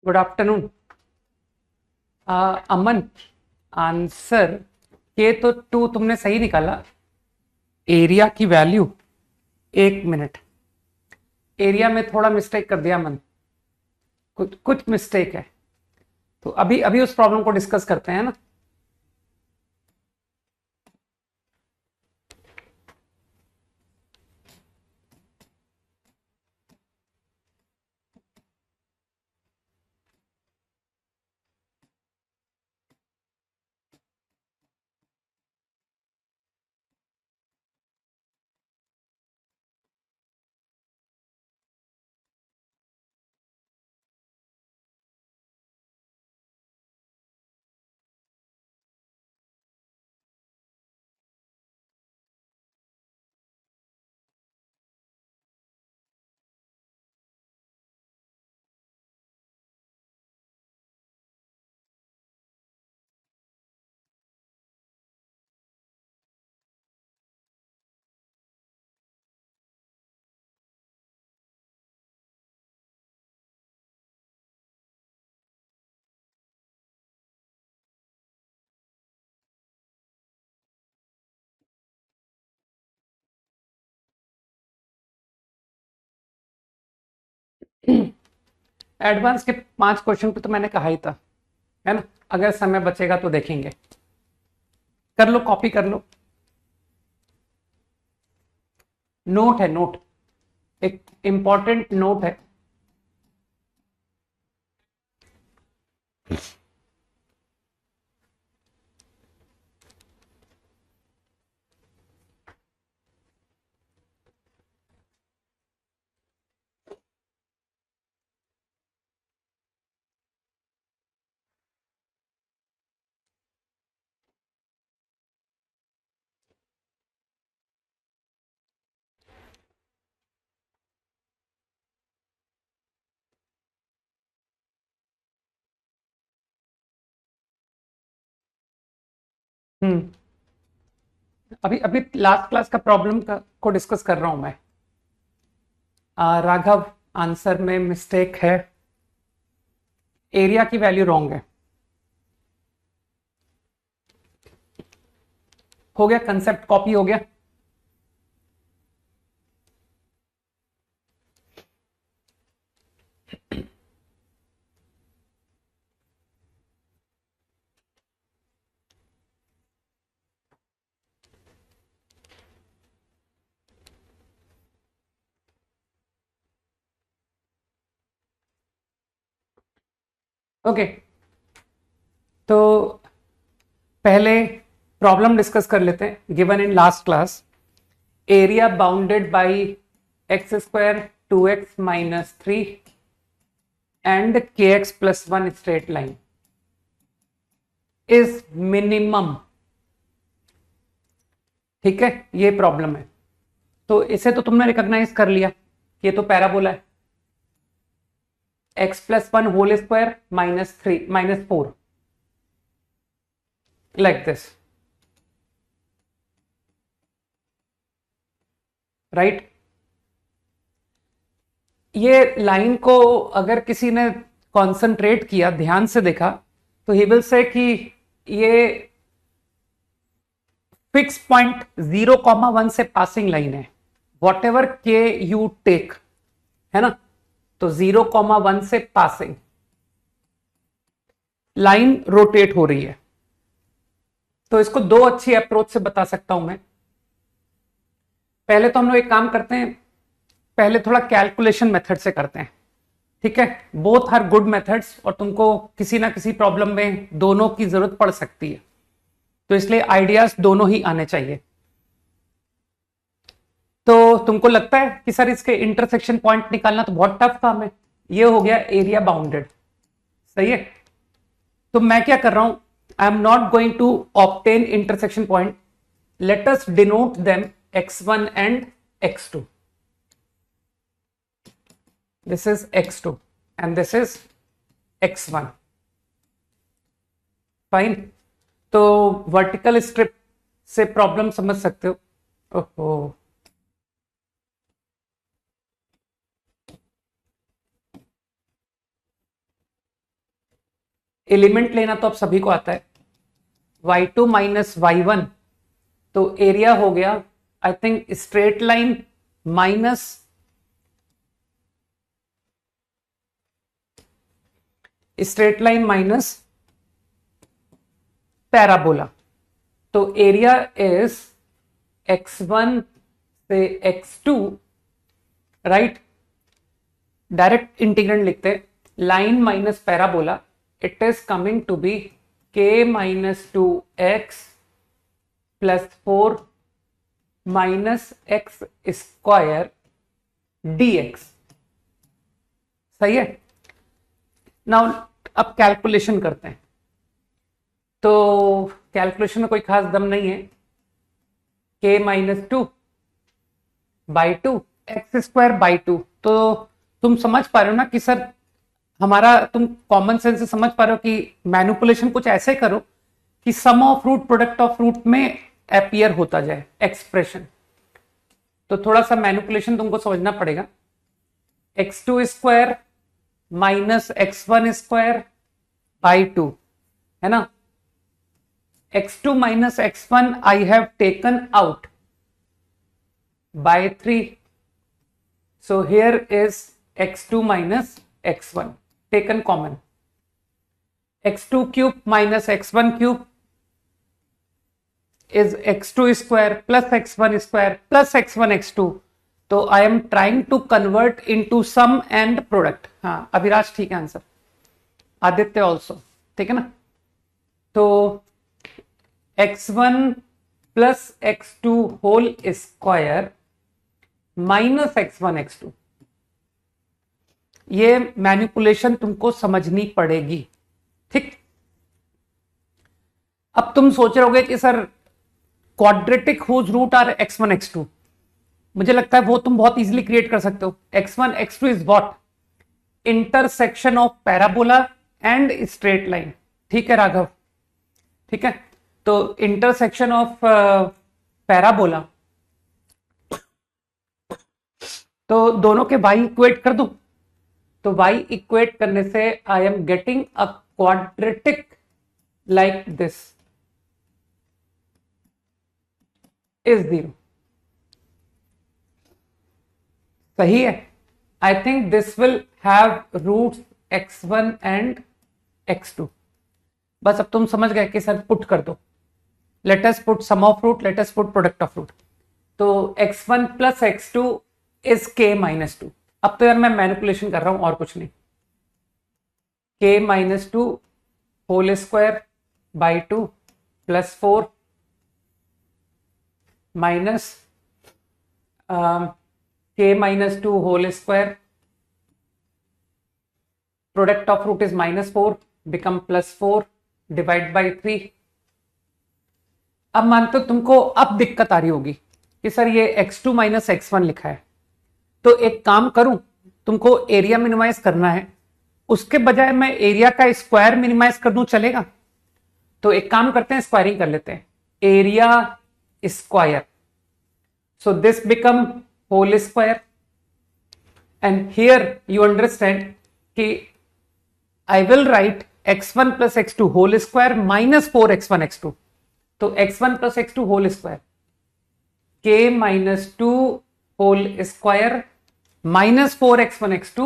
Good afternoon. अमन, answer के तो to तुमने सही निकाला। एरिया की वैल्यू, एक मिनट, एरिया में थोड़ा मिस्टेक कर दिया अमन, कुछ कुछ मिस्टेक है। तो अभी अभी उस प्रॉब्लम को डिस्कस करते हैं ना। एडवांस के 5 क्वेश्चन पे तो मैंने कहा ही था, है ना। अगर समय बचेगा तो देखेंगे। कर लो, कॉपी कर लो। नोट है, नोट, एक इंपॉर्टेंट नोट है। हम्म अभी अभी लास्ट क्लास का प्रॉब्लम को डिस्कस कर रहा हूं मैं। राघव, आंसर में मिस्टेक है, एरिया की वैल्यू रॉन्ग है। हो गया, कंसेप्ट कॉपी हो गया। ओके, तो पहले प्रॉब्लम डिस्कस कर लेते हैं। Given in last class, area bounded by x square 2x minus 3 and k x plus 1 straight line is minimum. ठीक है, ये प्रॉब्लम है। तो इसे तो तुमने रिकॉग्नाइज कर लिया, ये तो पैराबोला है। X plus 1 whole square minus 3 minus 4 like this, right. ये लाइन को अगर किसी ने कॉन्सेंट्रेट किया, ध्यान से देखा, तो ही विल से कि ये फिक्स पॉइंट 0,1 से पासिंग लाइन है। वॉट एवर के यू टेक, है ना, तो 0,1 से पासिंग लाइन रोटेट हो रही है। तो इसको दो अच्छी अप्रोच से बता सकता हूं मैं। पहले तो हम लोग एक काम करते हैं, पहले थोड़ा कैलकुलेशन मेथड से करते हैं। ठीक है, बोथ आर गुड मेथड्स, और तुमको किसी ना किसी प्रॉब्लम में दोनों की जरूरत पड़ सकती है, तो इसलिए आइडियाज दोनों ही आने चाहिए। तो तुमको लगता है कि सर इसके इंटरसेक्शन पॉइंट निकालना तो बहुत टफ काम है। ये हो गया एरिया बाउंडेड, सही है। तो मैं क्या कर रहा हूं, I am not going to obtain intersection point, let us denote them x1 and x2। This is x2 and this is x1, fine. तो वर्टिकल स्ट्रिप से प्रॉब्लम समझ सकते हो। ओहो, एलिमेंट लेना तो अब सभी को आता है, y2 माइनस y1, तो एरिया हो गया I think straight line minus parabola. तो एरिया इज x1 से x2, राइट, डायरेक्ट इंटीग्रेंड लिखते हैं, line minus parabola, it is coming to be k minus 2x plus 4 minus x square dx। सही है। Now अब calculation करते हैं। तो कैलकुलेशन में कोई खास दम नहीं है, k minus 2 by 2 x square by 2। तो तुम समझ पा रहे हो ना कि सर हमारा, तुम कॉमन सेंस से समझ पा रहे हो कि मैनिपुलेशन कुछ ऐसे करो कि sum of root product of root में अपीयर होता जाए एक्सप्रेशन। तो थोड़ा सा मैनिपुलेशन तुमको समझना पड़ेगा। x2 square minus x1 square by 2, है ना। x2 minus x1 I have taken out by 3, so here is x2 minus x1 taken common, x2 cube minus x1 cube is x2 square plus x1 square plus x1 x2। तो I am trying to convert into sum and product. हाँ अभिराज ठीक है answer, Aditya also ठीक है ना। तो x1 plus x2 whole square minus x1 x2, ये manipulation तुमको समझनी पड़ेगी, ठीक। अब तुम सोच रहे होगे कि sir quadratic whose root are x1 x2, मुझे लगता है वो तुम बहुत इजीली क्रिएट कर सकते हो। x1 x2 is what, intersection of parabola and straight line, ठीक है राघव, ठीक है। तो इंटरसेक्शन ऑफ पैराबोला, तो दोनों के y इक्वेट कर दो। तो y इक्वेट करने से I am getting a quadratic like this is 0। सही है। I think this will have roots x1 and x2। बस अब तुम समझ गए कि सर पुट कर दो, let us put sum of root, let us put product of root. तो x1 plus x2 is k minus 2। अब तो यार मैं मैनिपुलेशन कर रहा हूं और कुछ नहीं। k minus 2 whole square by 2 plus 4 minus k minus 2 whole square, product of root is minus 4 become plus 4 divide by 3। अब मानते हो तुमको अब दिक्कत आ रही होगी कि सर ये x2 माइनस x1 लिखा है, तो एक काम करूं, तुमको एरिया मिनिमाइज करना है, उसके बजाय मैं एरिया का स्क्वायर मिनिमाइज कर दूं, चलेगा? तो एक काम करते हैं, स्क्वायरिंग कर लेते हैं, area square, so this become whole square and here you understand कि I will write x1 plus x2 whole square minus 4x1 x2। तो x1 plus x2 whole square, k minus 2 whole square minus 4x1 x2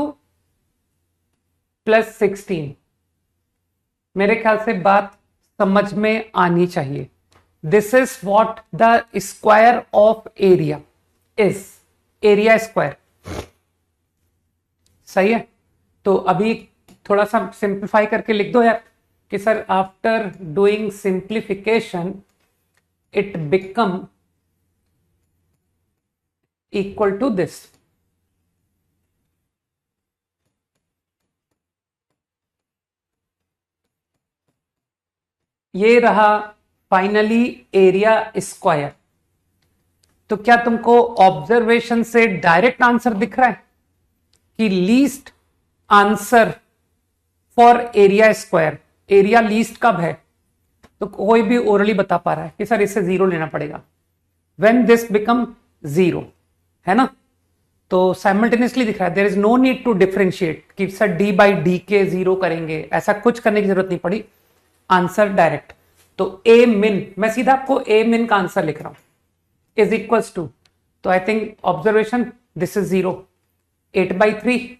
plus 16। मेरे ख्याल से बात समझ में आनी चाहिए। This is what the square of area is, area square. सही है। तो अभी थोड़ा सा सिंप्लीफाई करके लिख दो यार कि sir after doing simplification it become equal to this. ये रहा फाइनली एरिया स्क्वायर। तो क्या तुमको ऑब्जर्वेशन से डायरेक्ट आंसर दिख रहा है कि least answer for area square, area least कब है? तो कोई भी ओरली बता पा रहा है कि सर इसे 0 लेना पड़ेगा, व्हेन दिस बिकम 0, है ना। तो साइमल्टेनियसली दिख रहा है, there is no need to differentiate कि sir D by D K zero करेंगे, ऐसा कुछ करने की जरूरत नहीं पड़ी, आंसर डायरेक्ट। तो ए मिन, मैं सीधा आपको ए मिन का आंसर लिख रहा हूं, इज इक्वल्स टू, तो I think observation this is 0, 8/3,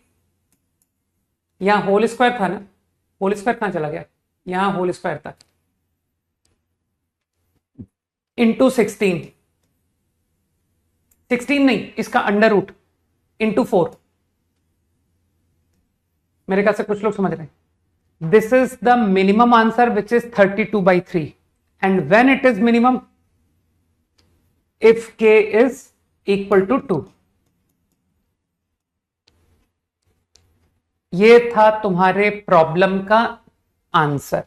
यहां होल स्क्वायर था ना, होल स्क्वायर कहां चला गया, यहां होल स्क्वायर था, इंटू 16, 16 नहीं, इसका अंडर रूट इंटू 4, मेरे ख्याल से कुछ लोग समझ रहे हैं। This is the minimum answer which is 32/3 and when it is minimum, if k is equal to 2। ये था तुम्हारे प्रॉब्लम का आंसर।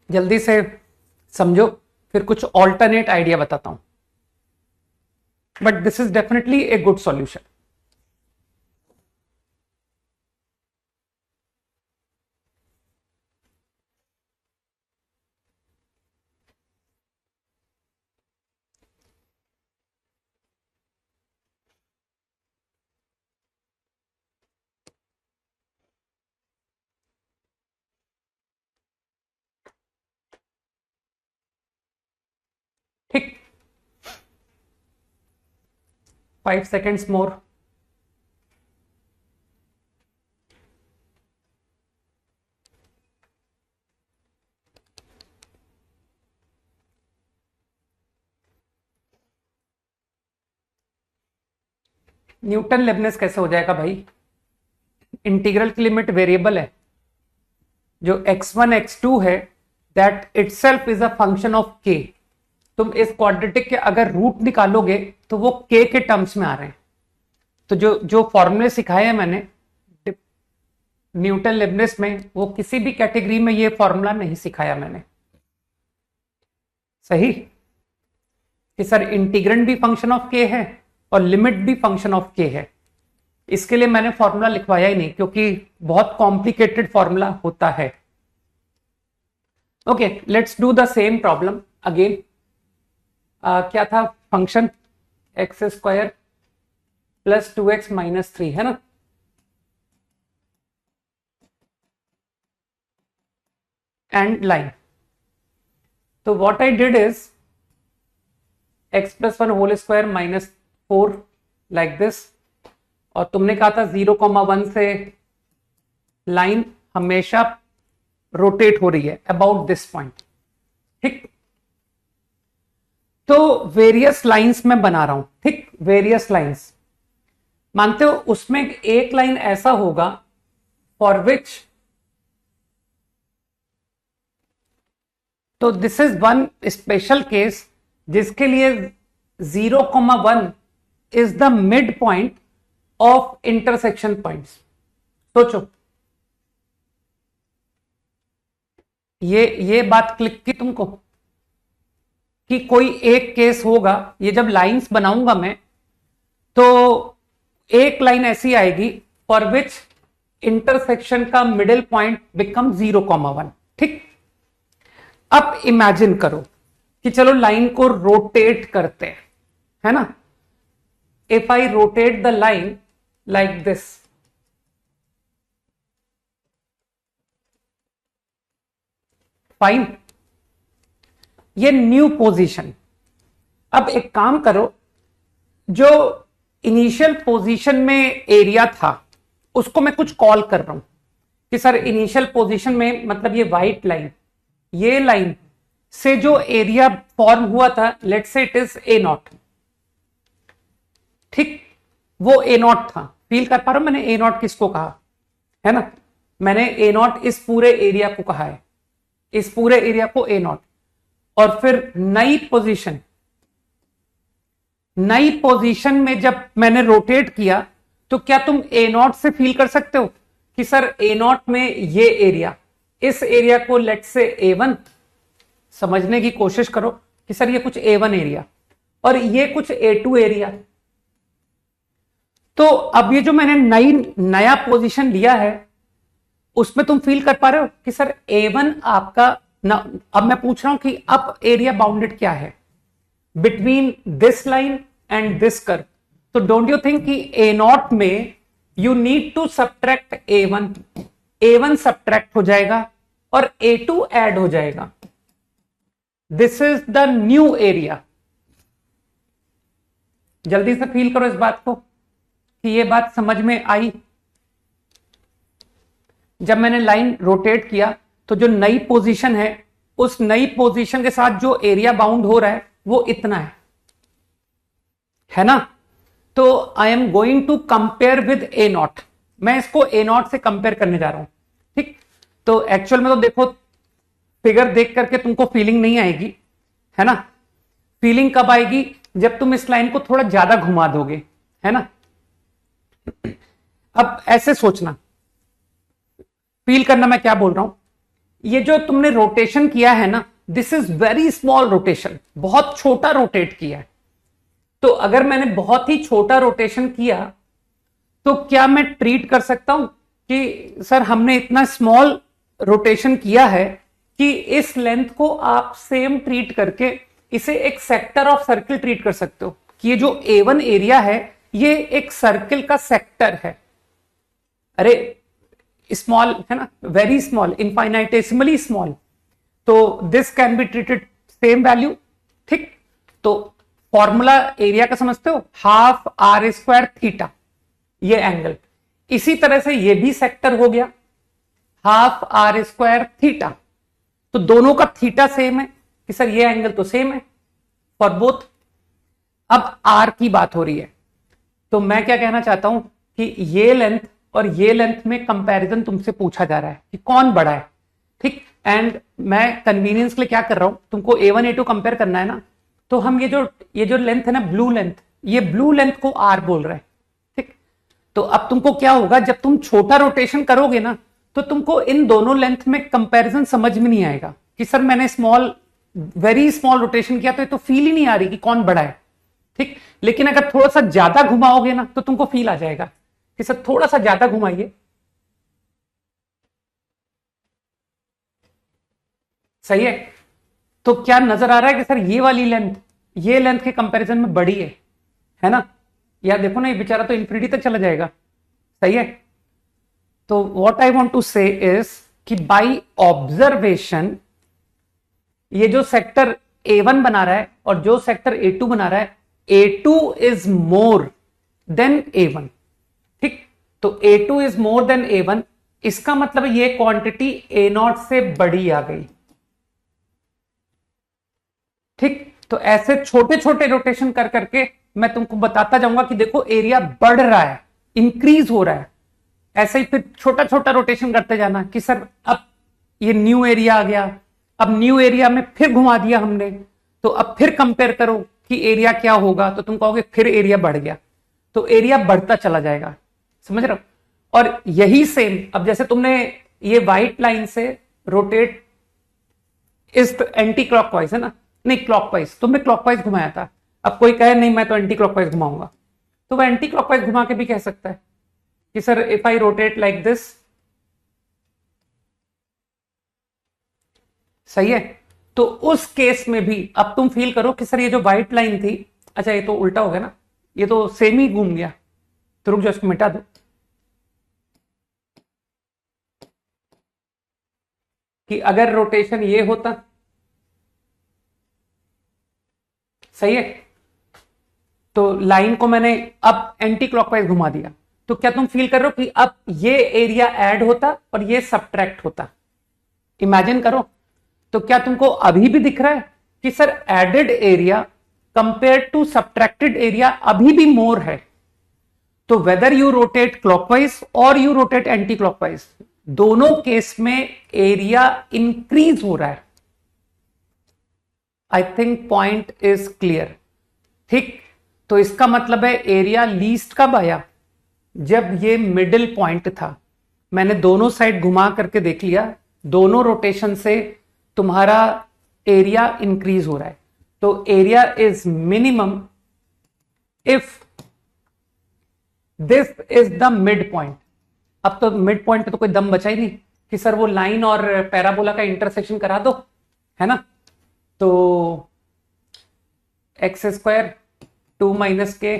जल्दी से समझो, फिर कुछ ऑल्टरनेट आइडिया बताता हूं, but this is definitely a good solution. ठीक, 5 seconds more। न्यूटन लेबनिज कैसे हो जाएगा भाई, इंटीग्रल की लिमिट वेरिएबल है, जो x1 x2 है that itself is a function of k। तुम इस क्वाड्रेटिक के अगर रूट निकालोगे तो वो k के टर्म्स में आ रहे हैं। तो जो जो फॉर्मूले सिखाए हैं मैंने न्यूटन लेबनिज में, वो किसी भी कैटेगरी में ये फॉर्मूला नहीं सिखाया मैंने, सही, कि सर इंटीग्रेंड भी फंक्शन ऑफ k है और लिमिट भी फंक्शन ऑफ k है। इसके लिए मैंने फॉर्मूला लिखवाया ही नहीं, क्योंकि बहुत कॉम्प्लिकेटेड फॉर्मूला होता है। Okay, let's do the same problem again. क्या था function, x² plus 2x minus 3, है ना। एंड लाइन, तो what I did is x+1 whole square minus 4 like this, और तुमने कहा था 0,1 से लाइन हमेशा रोटेट हो रही है अबाउट दिस पॉइंट, ठीक। तो वेरियस लाइंस में बना रहा हूं, ठीक, वेरियस लाइंस मानते हो, उसमें एक लाइन ऐसा होगा फॉर विच, तो this is one special case जिसके लिए 0,1 is the mid point of intersection points. सोचो, ये बात क्लिक की तुमको कि कोई एक केस होगा, ये जब लाइंस बनाऊंगा मैं, तो एक लाइन ऐसी आएगी फॉर विच इंटरसेक्शन का मिडिल पॉइंट बिकम 0,1, ठीक। अब इमेजिन करो कि चलो लाइन को रोटेट करते हैं, है ना। If I rotate the line like this, fine, ये न्यू पोजीशन। अब एक काम करो, जो इनिशियल पोजीशन में एरिया था उसको मैं कुछ कॉल कर रहा हूं कि सर इनिशियल पोजीशन में, मतलब ये वाइट लाइन, ये लाइन से जो एरिया फॉर्म हुआ था, let's say it is A0, ठीक, वो A0 था। फील कर पा रहा हूं मैंने A0 किसको कहा है ना, मैंने A0 इस पूरे एरिया को कहा है, इस पूरे एरिया को A0। और फिर नई पोजीशन में जब मैंने रोटेट किया, तो क्या तुम A0 से फील कर सकते हो कि सर A0 में ये एरिया, इस एरिया को लेट्स से A1 समझने की कोशिश करो कि सर ये कुछ A1 एरिया और ये कुछ A2 एरिया। तो अब ये जो मैंने नया पोजीशन लिया है, उसमें तुम फील कर पा रहे हो कि सर A1 आपका ना, अब मैं पूछ रहा हूं कि अब एरिया बाउंडेड क्या है, between this line and this curve. तो डोंट यू थिंक कि ए नॉट में you need to subtract A one subtract हो जाएगा और ए2 ऐड हो जाएगा। This is the new area. जल्दी से फील करो इस बात को कि ये बात समझ में आई। जब मैंने लाइन रोटेट किया तो जो नई पोजीशन है, उस नई पोजीशन के साथ जो एरिया बाउंड हो रहा है वो इतना है ना। तो I am going to compare with A naught. मैं इसको ए नॉट से कंपेयर करने जा रहा हूं, ठीक। तो एक्चुअल में तो देखो, फिगर देख करके तुमको फीलिंग नहीं आएगी, है ना। फीलिंग कब आएगी? जब तुम इस लाइन को थोड़ा ज्यादा घुमा दोगे, है ना। अब ऐसे सोचना, फील करना मैं क्या बोल रहा हूं। ये जो तुमने रोटेशन किया है ना, this is very small rotation, बहुत छोटा रोटेट किया है। तो अगर मैंने बहुत ही छोटा रोटेशन किया तो क्या मैं ट्रीट कर सकता हूं कि सर हमने इतना स्मॉल रोटेशन किया है कि इस लेंथ को आप सेम ट्रीट करके इसे एक सेक्टर ऑफ सर्किल ट्रीट कर सकते हो कि ये जो A1 एरिया है ये एक सर्किल का सेक्टर है। अरे स्मॉल है ना, वेरी स्मॉल, इनफाइनाइटेसिमली स्मॉल। तो this can be treated same value, ठीक। तो फॉर्मूला एरिया का समझते हो, हाफ आर स्क्वायर थीटा, ये एंगल। इसी तरह से ये भी सेक्टर हो गया, हाफ आर स्क्वायर थीटा। तो दोनों का थीटा सेम है कि सर ये एंगल तो सेम है फॉर बोथ। अब आर की बात हो रही है, तो मैं क्या कहना चाहता हूं कि ये लेंथ और ये लेंथ में कंपैरिजन तुमसे पूछा जा रहा है कि कौन बड़ा है, ठीक। एंड मैं कन्वीनियंस के लिए क्या कर रहा हूं, तुमको A1 A2 कंपेयर करना है ना। तो हम ये जो लेंथ है ना, ब्लू लेंथ, ये ब्लू लेंथ को आर बोल रहे हैं, ठीक। तो अब तुमको क्या होगा, जब तुम छोटा रोटेशन करोगे ना तो तुमको इन दोनों लेंथ में कंपैरिजन समझ में नहीं आएगा कि सर मैंने वेरी स्मॉल रोटेशन किया तो ये तो फील ही नहीं आ रही कि कौन बड़ा है, ठीक। लेकिन अगर थोड़ा सा ज्यादा घुमाओगे ना तो तुमको फील आ जाएगा कि सर थोड़ा सा ज्यादा घुमाइए, सही है। तो क्या नजर आ रहा है कि सर ये लेंथ के कंपैरिजन में बड़ी है ना। यार देखो ना, ये बेचारा तो इंफिनिटी तक चला जाएगा, सही है। तो व्हाट आई वांट टू से इज कि बाय ऑब्जर्वेशन ये जो सेक्टर A1 बना रहा है और जो सेक्टर A2 बना रहा है, A2 is more then A1, ठीक। तो A2 is more then A1, इसका मतलब ये क्वांटिटी A0 से बड़ी आ गई, ठीक। तो ऐसे छोटे छोटे रोटेशन कर करके मैं तुमको बताता जाऊंगा कि देखो एरिया बढ़ रहा है, इंक्रीज हो रहा है। ऐसे ही फिर छोटा छोटा रोटेशन करते जाना कि सर अब ये न्यू एरिया आ गया, अब न्यू एरिया में फिर घुमा दिया हमने, तो अब फिर कंपेयर करो कि एरिया क्या होगा। तो तुम कहोगे फिर एरिया बढ़ गया, तो एरिया बढ़ता चला जाएगा, समझ रहे हो। और यही सेम, अब जैसे तुमने ये व्हाइट लाइन से रोटेट इस एंटी क्लॉकवाइज है ना, नहीं क्लॉकवाइज, तुमने क्लॉकवाइज घुमाया था। अब कोई कहे नहीं मैं तो एंटी क्लॉकवाइज घुमाऊंगा, तो वह एंटी क्लॉकवाइज घुमा के भी कह सकता है कि sir if I rotate like this, सही है। तो उस केस में भी अब तुम फील करो कि सर ये जो व्हाइट लाइन थी, अच्छा ये तो उल्टा हो गया ना, ये तो सेम ही घूम गया, तो रुक जाओ इसको मिटा दो कि अगर रोटेशन ये होता, सही है। तो लाइन को मैंने अब एंटी क्लॉकवाइज घुमा दिया, तो क्या तुम फील कर रहे हो कि अब ये एरिया ऐड होता और ये सब्ट्रैक्ट होता? इमेजिन करो। तो क्या तुमको अभी भी दिख रहा है कि sir added area compare to subtracted area अभी भी मोर है? तो वेदर यू रोटेट क्लॉकवाइज और यू रोटेट एंटी क्लॉकवाइज, दोनों केस में एरिया इंक्रीज हो रहा है। I think point is clear, ठीक। तो इसका मतलब है एरिया लीस्ट कब आया? जब ये मिडिल पॉइंट था। मैंने दोनों साइड घुमा करके देख लिया, दोनों रोटेशन से तुम्हारा एरिया इंक्रीज हो रहा है। तो area is minimum if this is the mid point. अब तो मिड पॉइंट पे तो कोई दम बचा ही नहीं कि सर वो लाइन और पैराबोला का इंटरसेक्शन करा दो, है ना। तो एक्स स्क्वायर 2 माइनस के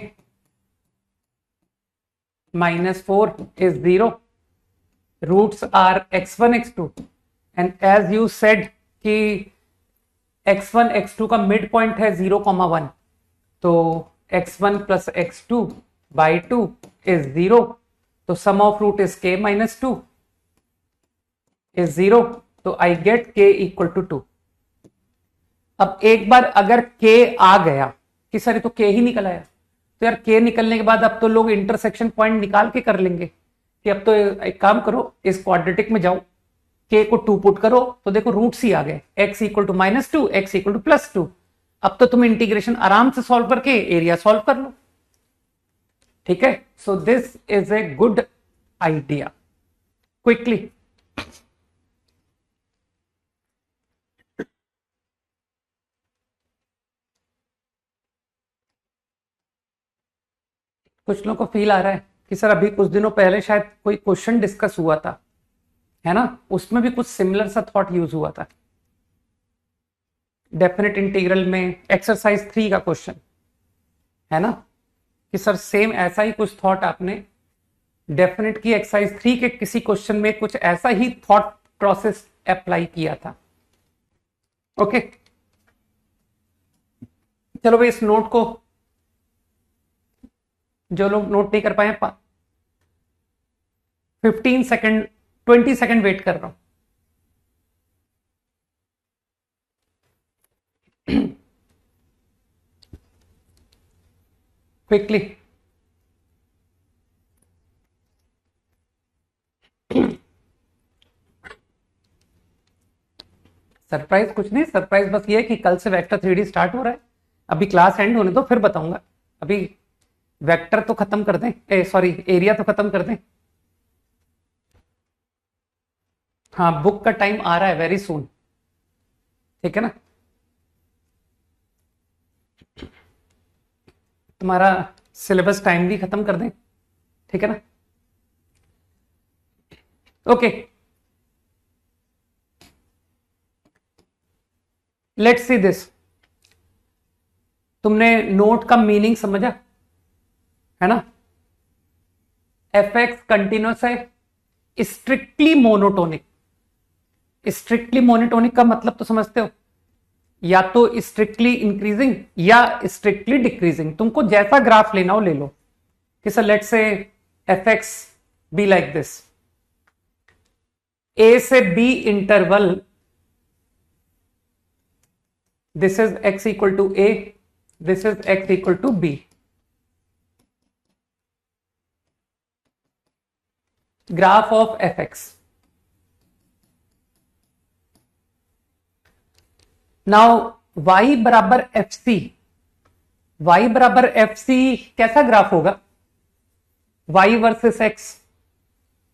-4 is 0. Roots are x1 x2 and as you said कि x1 x2 का मिड पॉइंट है 0,1, तो x1 plus x2 by 2 is 0, तो sum of root is k minus 2 is 0, तो I get k equal to 2. अब एक बार अगर k आ गया कि सर ये तो k ही निकल आया, तो यार k निकलने के बाद अब तो लोग इंटरसेक्शन पॉइंट निकाल के कर लेंगे कि अब तो एक काम करो, इस क्वाड्रेटिक में जाओ, k को 2 पुट करो, तो देखो रूट्स ही आ गए, x equal to -2, x equal to +2. अब तो तुम इंटीग्रेशन आराम से सॉल्व करके एरिया सॉल्व कर लो. ठीक है, so this is a good idea. Quickly कुछ लोगों को फील आ रहा है कि सर अभी कुछ दिनों पहले शायद कोई क्वेश्चन डिस्कस हुआ था, है ना, उसमें भी कुछ सिमिलर सा थॉट यूज हुआ था. डेफिनेट इंटीग्रल में एक्सरसाइज 3 का क्वेश्चन है ना, कि सर सेम ऐसा ही कुछ थॉट आपने डेफिनेट की एक्सरसाइज 3 के किसी क्वेश्चन में कुछ ऐसा ही थॉट प्रोसेस अप्लाई किया था. ओके, चलो भाई इस नोट को जो लोग नोट नहीं कर पाए 15 सेकंड 20 सेकंड वेट कर रहा हूं. क्विकली सरप्राइज कुछ नहीं, सरप्राइज बस ये है कि कल से वेक्टर 3D स्टार्ट हो रहा है. अभी क्लास एंड होने दो फिर बताऊंगा. अभी वेक्टर तो खत्म कर दें, सॉरी एरिया तो खत्म कर दें. हाँ, बुक का टाइम आ रहा है वेरी सून. ठीक है ना, तुम्हारा सिलेबस टाइम भी खत्म कर दें. ठीक है ना, ओके. Let's see this. तुमने नोट का मीनिंग समझा है ना. एफ एक्स कंटिन्यूस है, स्ट्रिक्टली मोनोटोनिक. स्ट्रिक्टली मोनोटोनिक का मतलब तो समझते हो, या तो स्ट्रिक्टली इंक्रीजिंग या स्ट्रिक्टली डिक्रीजिंग. तुमको जैसा ग्राफ लेना हो ले लो. कि sir let's say f x be like this, a से b interval, this is x equal to a, this is x equal to b. Graph of F x. Now y बराबर F सी. y बराबर F सी कैसा graph होगा, y versus x,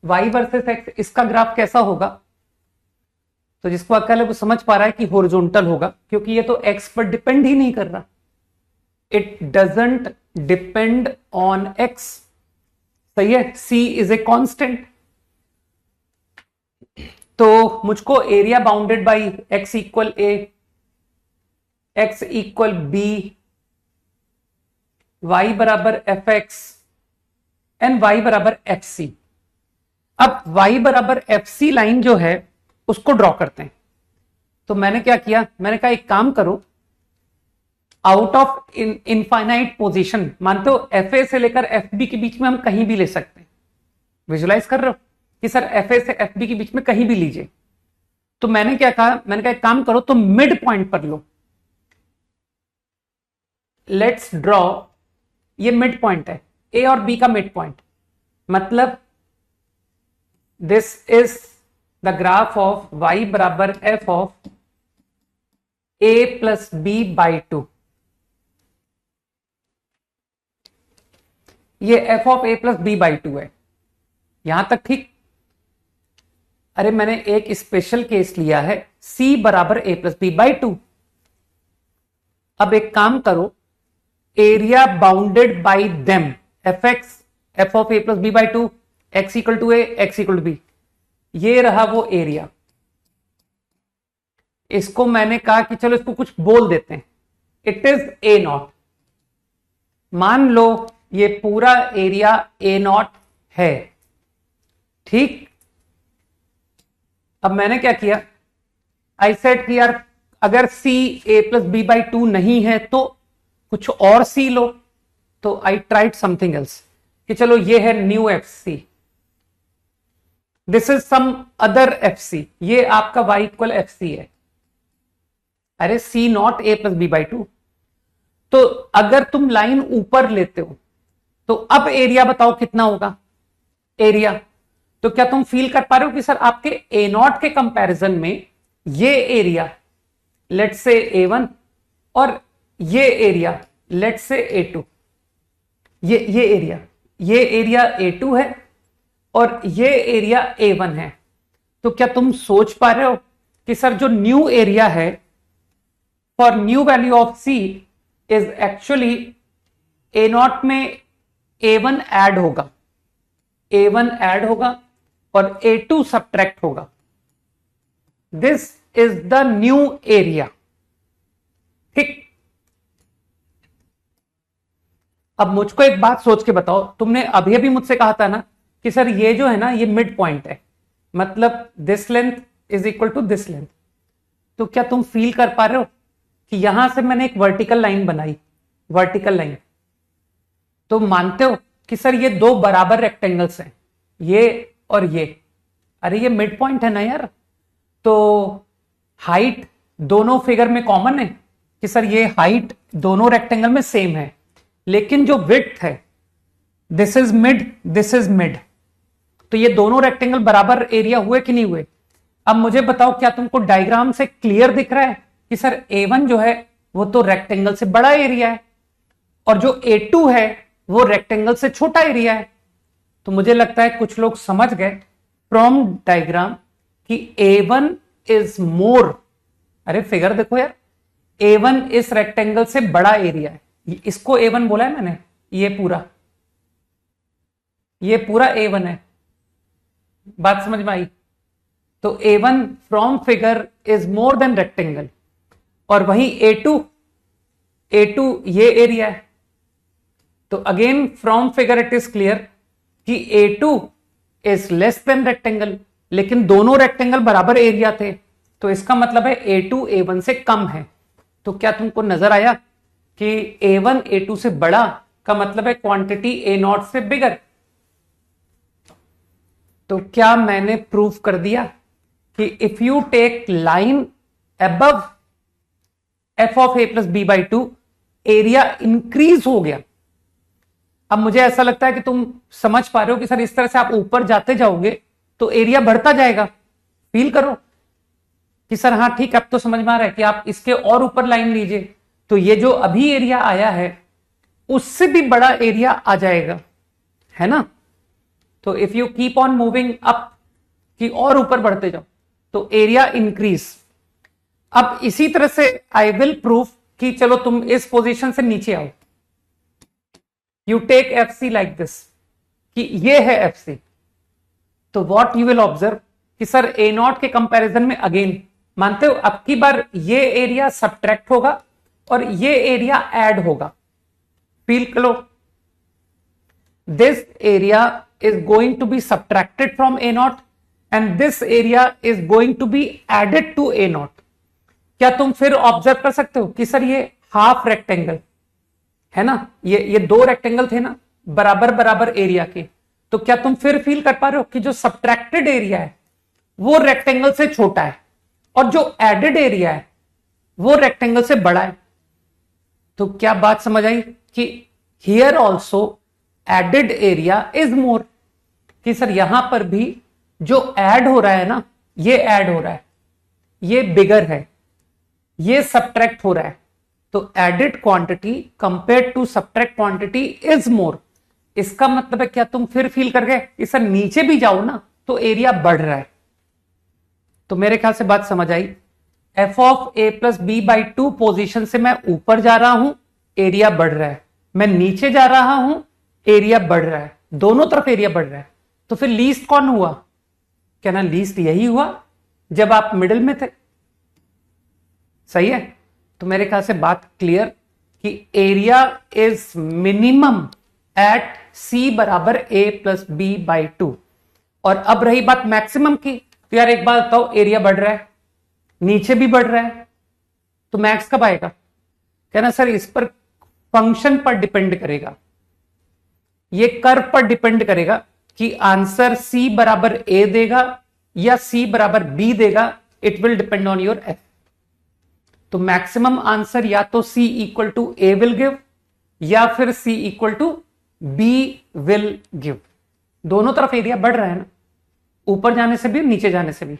y versus x इसका graph कैसा होगा. तो जिसको अकल है वो समझ पा रहा है कि हॉरिजॉन्टल होगा, क्योंकि ये तो x पर डिपेंड ही नहीं कर रहा. It doesn't depend on x. सही है, c इज ए कांस्टेंट. तो मुझको area bounded by x equal a, x equal B, y बराबर एफ एक्स एंड y बराबर एफ सी. अब y बराबर एफ सी लाइन जो है उसको ड्रॉ करते हैं. तो मैंने क्या किया, मैंने कहा एक काम करो, आउट ऑफ इनफाइनाइट पोजीशन, मानते हो एफ ए से लेकर एफ बी के बीच में हम कहीं भी ले सकते हैं. विजुलाइज कर रहे हो कि सर एफ ए से एफ बी के बीच में कहीं भी लीजिए. तो मैंने क्या कहा, मैंने कहा एक काम करो, तो मिड पॉइंट पर लो. लेट्स ड्रॉ, ये मिड पॉइंट है, ए और बी का मिड पॉइंट, मतलब this is the graph of y बराबर F of A plus B by 2. ये F of A plus B by 2 है. यहां तक ठीक. अरे मैंने एक स्पेशल केस लिया है, c बराबर ए प्लस बी बाई 2. अब एक काम करो, area bounded by them, F X F of A plus B by 2, X equal to A, X equal to B. ये रहा वो एरिया. इसको मैंने कहा कि चलो इसको कुछ बोल देते हैं. It is a not. मान लो ये पूरा एरिया ए नॉट है, ठीक। अब मैंने क्या किया, आई सेड कि यार अगर सी ए प्लस बी बाई 2 नहीं है तो कुछ और सी लो। तो आई ट्राइड समथिंग एल्स कि चलो ये है new f c, this is some other f c, ये आपका y इक्वल एफ सी है। अरे c not a plus B by 2। तो अगर तुम लाइन ऊपर लेते हो तो अब एरिया बताओ कितना होगा एरिया। तो क्या तुम फील कर पा रहे हो कि सर आपके ए नॉट के कंपैरिजन में ये एरिया लेट्स से A1 और ये एरिया लेट्स से A2, ये एरिया A2 है और ये एरिया A1 है। तो क्या तुम सोच पा रहे हो कि सर जो न्यू एरिया है for new value of C is actually A0 में A1 ऐड होगा, A1 ऐड होगा और A2 सब्ट्रैक्ट होगा। This is the new area, ठीक। अब मुझको एक बात सोच के बताओ, तुमने अभी अभी मुझसे कहा था ना कि सर ये जो है ना ये मिड पॉइंट है, मतलब this length is equal to this length. तो क्या तुम फील कर पा रहे हो कि यहां से मैंने एक वर्टिकल लाइन बनाई, वर्टिकल लाइन। तो मानते हो कि सर ये दो बराबर रेक्टेंगल्स हैं, ये और ये। अरे ये मिड पॉइंट है ना यार। तो हाइट दोनों फिगर में कॉमन है कि सर ये हाइट दोनों रेक्टेंगल में सेम है, लेकिन जो विड्थ है this is mid, this is mid. तो ये दोनों रेक्टेंगल बराबर एरिया हुए कि नहीं हुए। अब मुझे बताओ क्या तुमको डायग्राम से क्लियर दिख रहा है कि सर A1 जो है वो तो रेक्टेंगल से बड़ा एरिया है और जो A2 है वो रेक्टेंगल से छोटा एरिया है। तो मुझे लगता है कुछ लोग समझ गए फ्रॉम डायग्राम कि A1 इज मोर। अरे फिगर देखो यार, A1 इस रेक्टेंगल से बड़ा एरिया है। इसको A1 बोला है मैंने, ये पूरा A1 है। बात समझ में आई। तो A1 from figure is more then rectangle और वहीं A2 ये एरिया है। तो again from figure it is clear कि A2 is less than rectangle, लेकिन दोनों रेक्टेंगल बराबर एरिया थे। तो इसका मतलब है A2 A1 से कम है। तो क्या तुमको नजर आया कि A1 A2 से बड़ा का मतलब है क्वांटिटी A0 से बिगर। तो क्या मैंने प्रूव कर दिया कि if you take line above f of a plus B by 2 area increase हो गया। अब मुझे ऐसा लगता है कि तुम समझ पा रहे हो कि सर इस तरह से आप ऊपर जाते जाओगे तो एरिया बढ़ता जाएगा। फील करो कि सर हाँ ठीक, अब तो समझ में आ रहा है कि आप इसके और ऊपर लाइन लीजिए तो ये जो अभी एरिया आया है उससे भी बड़ा एरिया आ जाएगा, है ना। तो if you keep on moving up कि और ऊपर बढ़ते जाओ तो एरिया इंक्रीज। अब इसी तरह से आई विल प्रूव कि चलो तुम इस पोजीशन से नीचे आओ, you take F C like this कि ये है एफ सी। तो व्हाट यू विल ऑब्जर्व कि सर ए नॉट के कंपैरिजन में अगेन मानते हो अब की बार ये एरिया सब्ट्रैक्ट होगा और ये एरिया ऐड होगा। फील करो, this area is going to be subtracted from A0 and this area is going to be added to A0। क्या तुम फिर ऑब्जर्व कर सकते हो कि सर ये हाफ रेक्टेंगल है ना, ये दो रेक्टेंगल थे ना बराबर बराबर एरिया के। तो क्या तुम फिर फील कर पा रहे हो कि जो सब्ट्रैक्टेड एरिया है वो रेक्टेंगल से छोटा है और जो एडेड एरिया है वो रेक्टेंगल से बड़ा है। तो क्या बात समझ आई कि here also added area is more, कि सर यहां पर भी जो ऐड हो रहा है ना ये ऐड हो रहा है, ये बिगर है, ये सब्ट्रैक्ट हो रहा है। तो added quantity compare to subtract quantity is more. इसका मतलब है क्या तुम फिर फील कर गए कि सर नीचे भी जाओ ना तो एरिया बढ़ रहा है। तो मेरे ख्याल से बात समझ आई। F of A plus B by 2 position से मैं ऊपर जा रहा हूं, एरिया बढ़ रहा है, मैं नीचे जा रहा हूं, एरिया बढ़ रहा है, दोनों तरफ एरिया बढ़ रहा है। तो फिर लीस्ट कौन हुआ? क्या ना लीस्ट यही हुआ जब आप मिडिल में थे, सही है। तो मेरे ख्याल से बात क्लियर कि एरिया इज मिनिमम एट सी बराबर A plus B by two. और अब रही बात मैक्सिमम की, तो यार एक बात बताओ, एरिया बढ़ रहा है, नीचे भी बढ़ रहा है, तो मैक्स कब आएगा? कहना सर इस पर फंक्शन पर डिपेंड करेगा, ये कर्व पर डिपेंड करेगा कि आंसर सी बराबर ए देगा या सी बराबर बी देगा। It will depend on your f. तो मैक्सिमम आंसर या तो c equal to a will give या फिर c equal to b will give. दोनों तरफ एरिया बढ़ रहा है ना, ऊपर जाने से भी नीचे जाने से भी।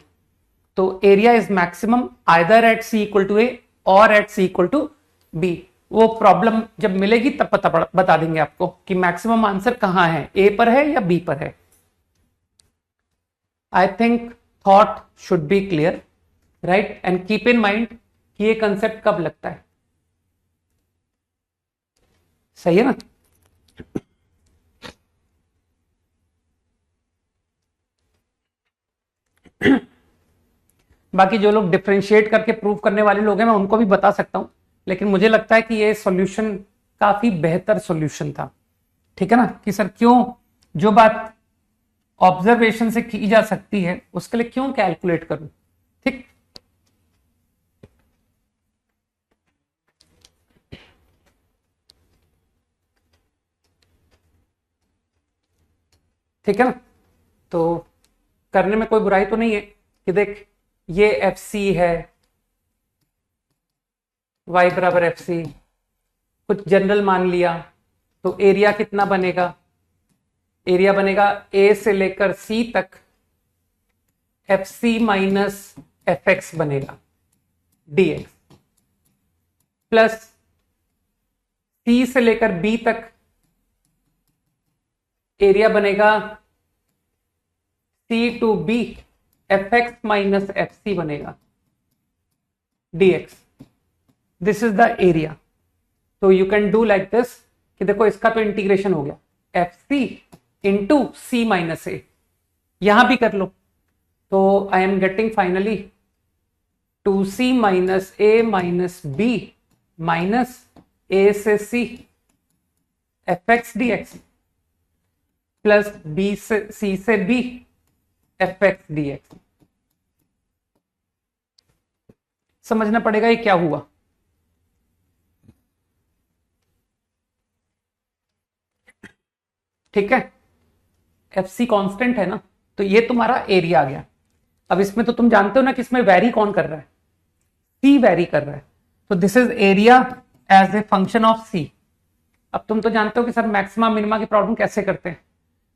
तो area is maximum either at c equal to a और at c equal to b. वो प्रॉब्लम जब मिलेगी तब बता देंगे आपको कि मैक्सिमम आंसर कहां है, ए पर है या बी पर है। I think thought should be clear, right? And keep in mind कि ये कंसेप्ट कब लगता है, सही है ना? बाकी जो लोग डिफरेंशिएट करके प्रूव करने वाले लोग हैं मैं उनको भी बता सकता हूं, लेकिन मुझे लगता है कि ये सॉल्यूशन काफी बेहतर सॉल्यूशन था। ठीक है ना? कि सर क्यों जो बात ऑब्जर्वेशन से की जा सकती है उसके लिए क्यों कैलकुलेट करूं? ठीक, ठीक है ना? तो करने में कोई बुराई तो नहीं है कि देख ये एफ सी है, y बराबर एफ सी, कुछ जनरल मान लिया, तो एरिया कितना बनेगा? एरिया बनेगा ए से लेकर सी तक f c minus f x बनेगा dx, प्लस सी से लेकर बी तक एरिया बनेगा c to b F x minus f c बनेगा dx। This is the area. तो you can do like this कि देखो इसका तो इंटीग्रेशन हो गया, f c into c minus a, यहां भी कर लो। तो I am getting finally 2c minus a minus b minus a से C F X D X plus B से सी से B F X D X. समझना पड़ेगा ये क्या हुआ। ठीक है, एफ सी कॉन्स्टेंट है ना, तो ये तुम्हारा एरिया आ गया। अब इसमें तो तुम जानते हो ना कि इसमें वैरी कौन कर रहा है, सी वैरी कर रहा है। तो this is area as a function of c. अब तुम तो जानते हो कि सर मैक्सिमम मिनिमा की प्रॉब्लम कैसे करते हैं।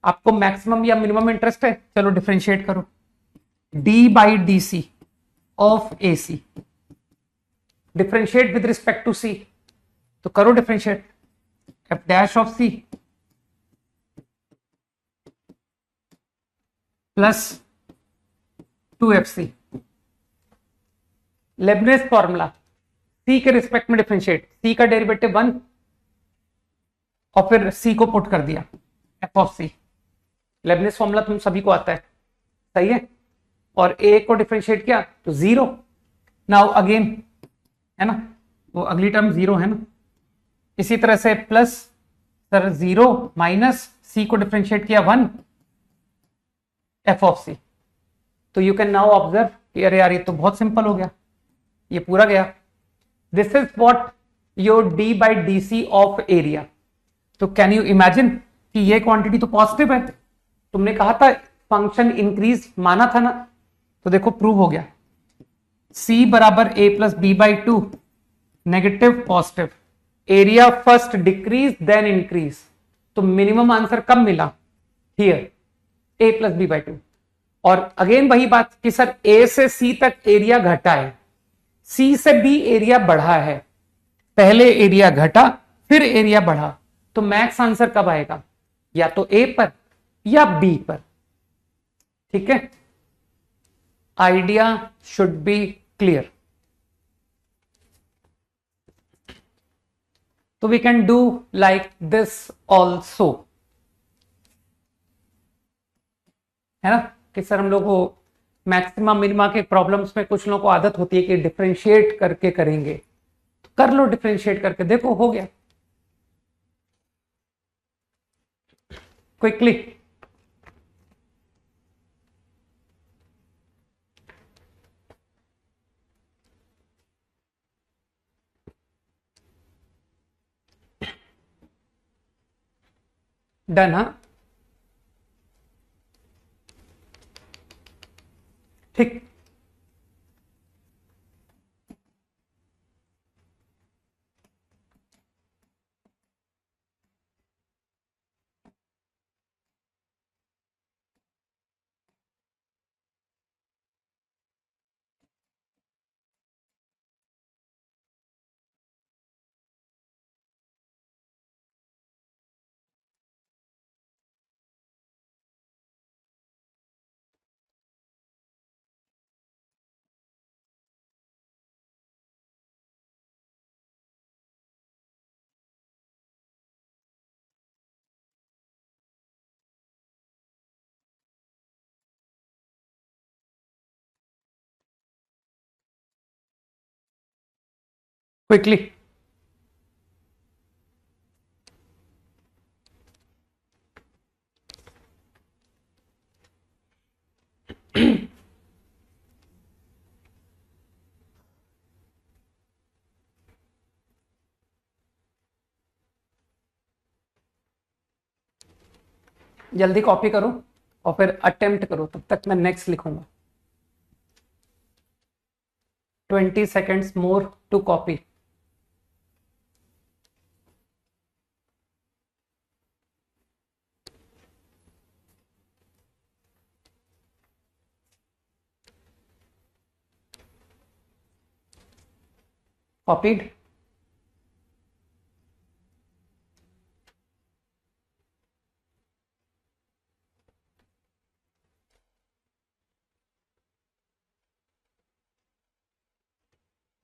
आपको मैक्सिमम या मिनिमम इंटरेस्ट है, चलो डिफरेंशिएट करो, d by D C of a c, differentiate with respect to c. तो करो differentiate, f dash of c plus 2fc, Leibniz formula, c के रिस्पेक्ट में डिफरेंशिएट, सी का डेरिवेटिव 1 और फिर सी को पुट कर दिया F of C. Leibniz formula तुम सभी को आता है, सही है? और ए को डिफरेंशिएट किया तो 0। नाउ अगेन, है ना, वो अगली टर्म 0 है ना। इसी तरह से प्लस सर 0 माइनस सी को डिफरेंशिएट किया 1 एफ ऑफ सी। तो यू कैन नाउ ऑब्जर्व, अरे यार ये तो बहुत सिंपल हो गया, ये पूरा गया। This is what your D by D C of area. तो कैन यू इमेजिन कि ये क्वांटिटी तो पॉजिटिव है, तुमने कहा था फंक्शन इंक्रीज माना था ना, तो देखो प्रूव हो गया। सी बराबर A plus B by two, negative positive, area first decrease then increase. तो मिनिमम आंसर कब मिला? Here, A plus B by two. और अगेन वही बात कि सर ए से सी तक एरिया घटा है, सी से बी एरिया बढ़ा है, पहले एरिया घटा फिर एरिया बढ़ा, तो मैक्स आंसर कब आएगा? या तो ए पर या बी पर। ठीक है, आइडिया शुड बी क्लियर। तो we can do like this also, है ना, कि सर हम लोग को मैक्सिमम मिनिमा के प्रॉब्लम्स में कुछ लोगों को आदत होती है कि डिफरेंशिएट करके करेंगे, कर लो डिफरेंशिएट करके, देखो हो गया क्विकली। डन, हाँ ठीक। क्विकली। जल्दी कॉपी करो और फिर अटेम्प्ट करो, तब तक मैं नेक्स्ट लिखूंगा। 20 seconds more to copy. Copied.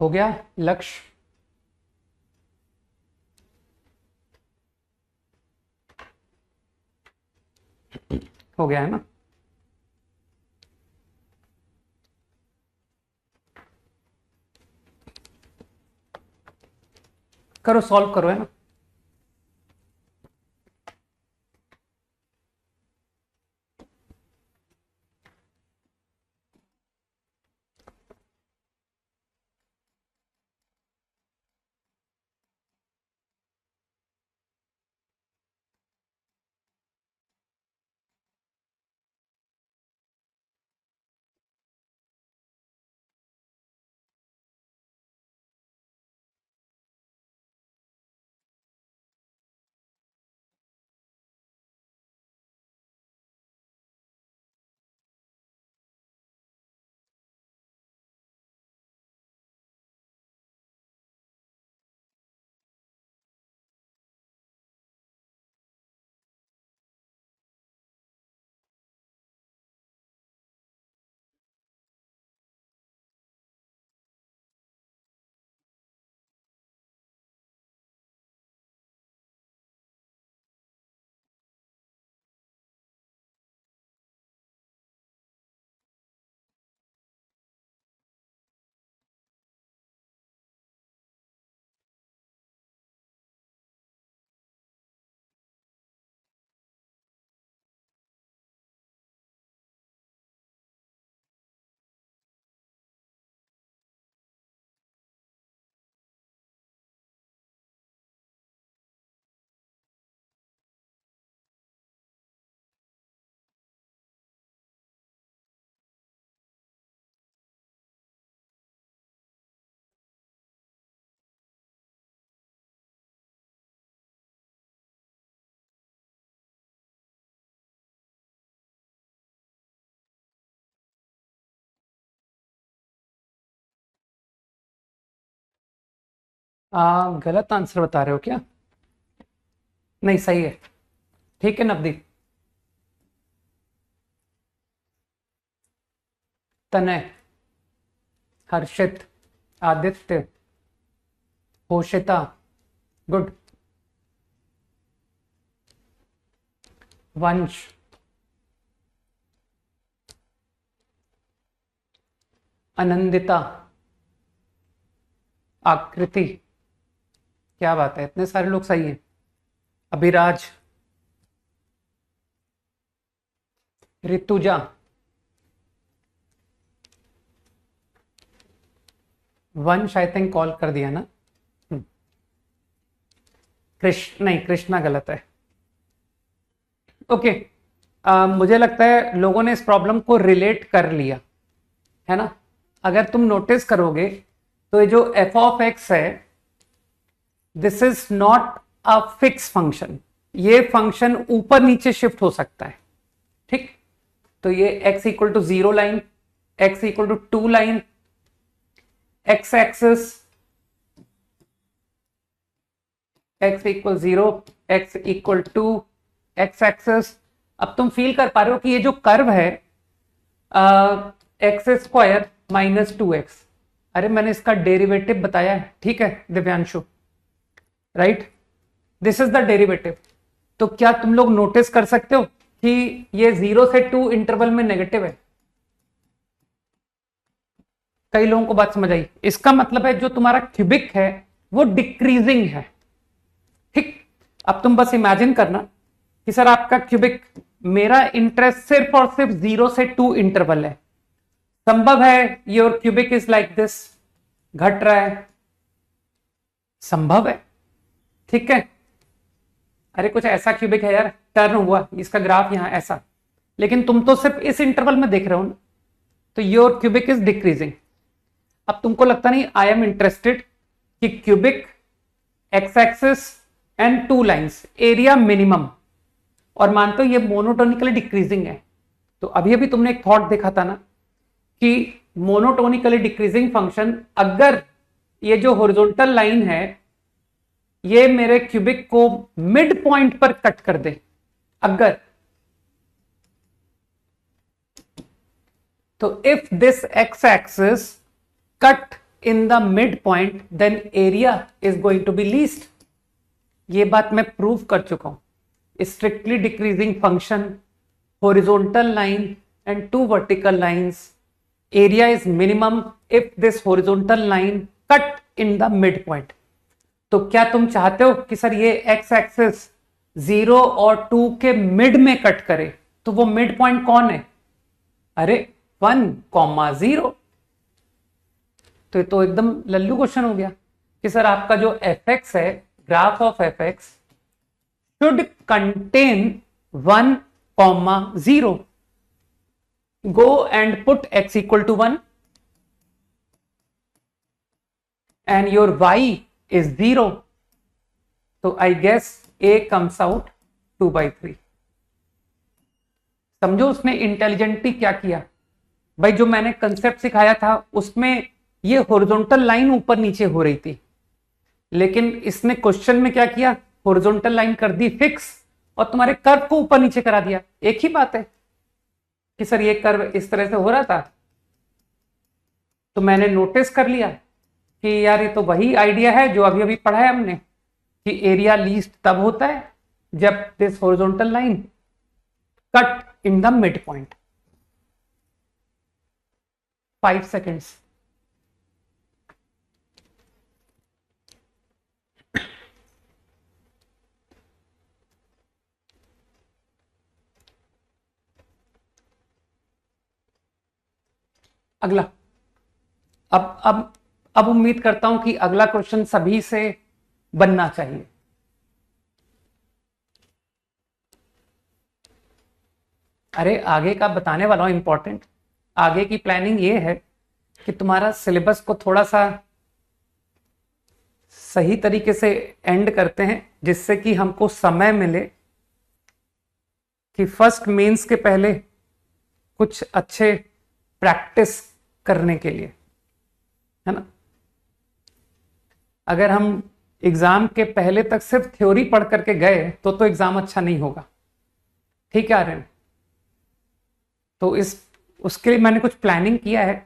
हो गया लक्ष्य? हो गया है ना? करो, सॉल्व करो, है ना? गलत आंसर बता रहे हो क्या? नहीं, सही है। ठीक है नवदीप। तनय, हर्षित, आदित्य, होशिता, गुड। वंश, आनंदिता, आकृति, क्या बात है, इतने सारे लोग सही हैं। अभिराज, ऋतुजा, वंश आई थिंक कॉल कर दिया ना। कृष्ण नहीं, कृष्णा गलत है। ओके, मुझे लगता है लोगों ने इस प्रॉब्लम को रिलेट कर लिया है ना। अगर तुम नोटिस करोगे तो ये जो एफ ऑफ एक्स है, this is not a fix function, ये फंक्शन ऊपर नीचे शिफ्ट हो सकता है। ठीक, तो ये x equal to 0 line, x equal to 2 line, x axis x equal 0, x equal to x axis. अब तुम फील कर पा रहे हो कि ये जो कर्व है एक्स स्क्वायर माइनस 2x, अरे मैंने इसका डेरिवेटिव बताया है, ठीक है Divyanshu, right, this is the derivative. तो क्या तुम लोग नोटिस कर सकते हो कि ये 0 से 2 इंटरवल में नेगेटिव है? कई लोगों को बात समझ आई। इसका मतलब है जो तुम्हारा क्यूबिक है वो डिक्रीजिंग है। ठीक, अब तुम बस इमेजिन करना कि सर आपका क्यूबिक, मेरा इंटरेस्ट सिर्फ और सिर्फ 0 से 2 इंटरवल है। संभव है your cubic is like this, घट रहा है, संभव है, ठीक है। अरे कुछ ऐसा क्यूबिक है यार, टर्न हुआ इसका ग्राफ यहां ऐसा, लेकिन तुम तो सिर्फ इस इंटरवल में देख रहे हो ना, तो योर क्यूबिक इज डिक्रीजिंग। अब तुमको लगता नहीं आई एम इंटरेस्टेड कि cubic, x axis and 2 lines, area minimum, और मानते हो ये मोनोटोनिकली डिक्रीजिंग है। तो अभी अभी तुमने एक थॉट देखा था ना कि मोनोटोनिकली डिक्रीजिंग फंक्शन, अगर ये जो हॉरिजॉन्टल लाइन है ये मेरे क्यूबिक को मिड पॉइंट पर कट कर दे, अगर, तो if this x axis cut in the mid point then area is going to be least. ये बात मैं प्रूव कर चुका हूं। Strictly decreasing function, horizontal line and 2 vertical lines, area is minimum if this horizontal line cut in the midpoint। तो क्या तुम चाहते हो कि सर ये x एक्सिस 0 और 2 के मिड में कट करे? तो वो मिड पॉइंट कौन है? अरे 1,0। तो एकदम लल्लू क्वेश्चन हो गया कि सर आपका जो fx है, graph of fx should contain 1,0। go and put x equal to 1 and your y is 0, तो I guess a comes out 2/3। समझो उसने इंटेलिजेंटली क्या किया भाई। जो मैंने कंसेप्ट सिखाया था उसमें ये हॉरिजॉन्टल लाइन ऊपर नीचे हो रही थी, लेकिन इसने क्वेश्चन में क्या किया, हॉरिजॉन्टल लाइन कर दी फिक्स और तुम्हारे कर्व को ऊपर नीचे करा दिया। एक ही बात है कि सर ये कर्व इस तरह से हो रहा था, तो मैंने नोटिस कर लिया कि यार ये तो वही आइडिया है जो अभी अभी पढ़ा है हमने कि एरिया लीस्ट तब होता है जब this horizontal line cut in the mid point. 5 seconds. अगला, अब उम्मीद करता हूं कि अगला क्वेश्चन सभी से बनना चाहिए। अरे आगे का बताने वाला हूं, इंपॉर्टेंट। आगे की प्लानिंग ये है कि तुम्हारा सिलेबस को थोड़ा सा सही तरीके से एंड करते हैं, जिससे कि हमको समय मिले कि फर्स्ट मेंस के पहले कुछ अच्छे प्रैक्टिस करने के लिए, है ना। अगर हम एग्जाम के पहले तक सिर्फ थ्योरी पढ़ करके गए तो एग्जाम अच्छा नहीं होगा, ठीक है आर्यन। तो उसके लिए मैंने कुछ प्लानिंग किया है,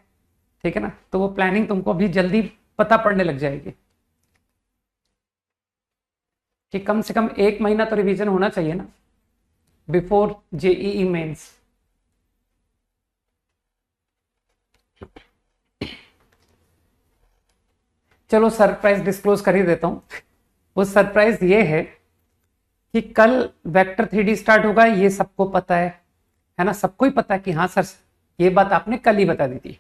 ठीक है ना। तो वो प्लानिंग तुमको अभी जल्दी पता पड़ने लग जाएगी कि कम से कम 1 महीना तो रिवीजन होना चाहिए ना बिफोर जेईई मेंस। चलो सरप्राइज डिस्क्लोज कर ही देता हूं। वो सरप्राइज ये है कि कल वेक्टर 3D स्टार्ट होगा, ये सबको पता है ना, सबको ही पता है कि हाँ सर ये बात आपने कल ही बता दी थी।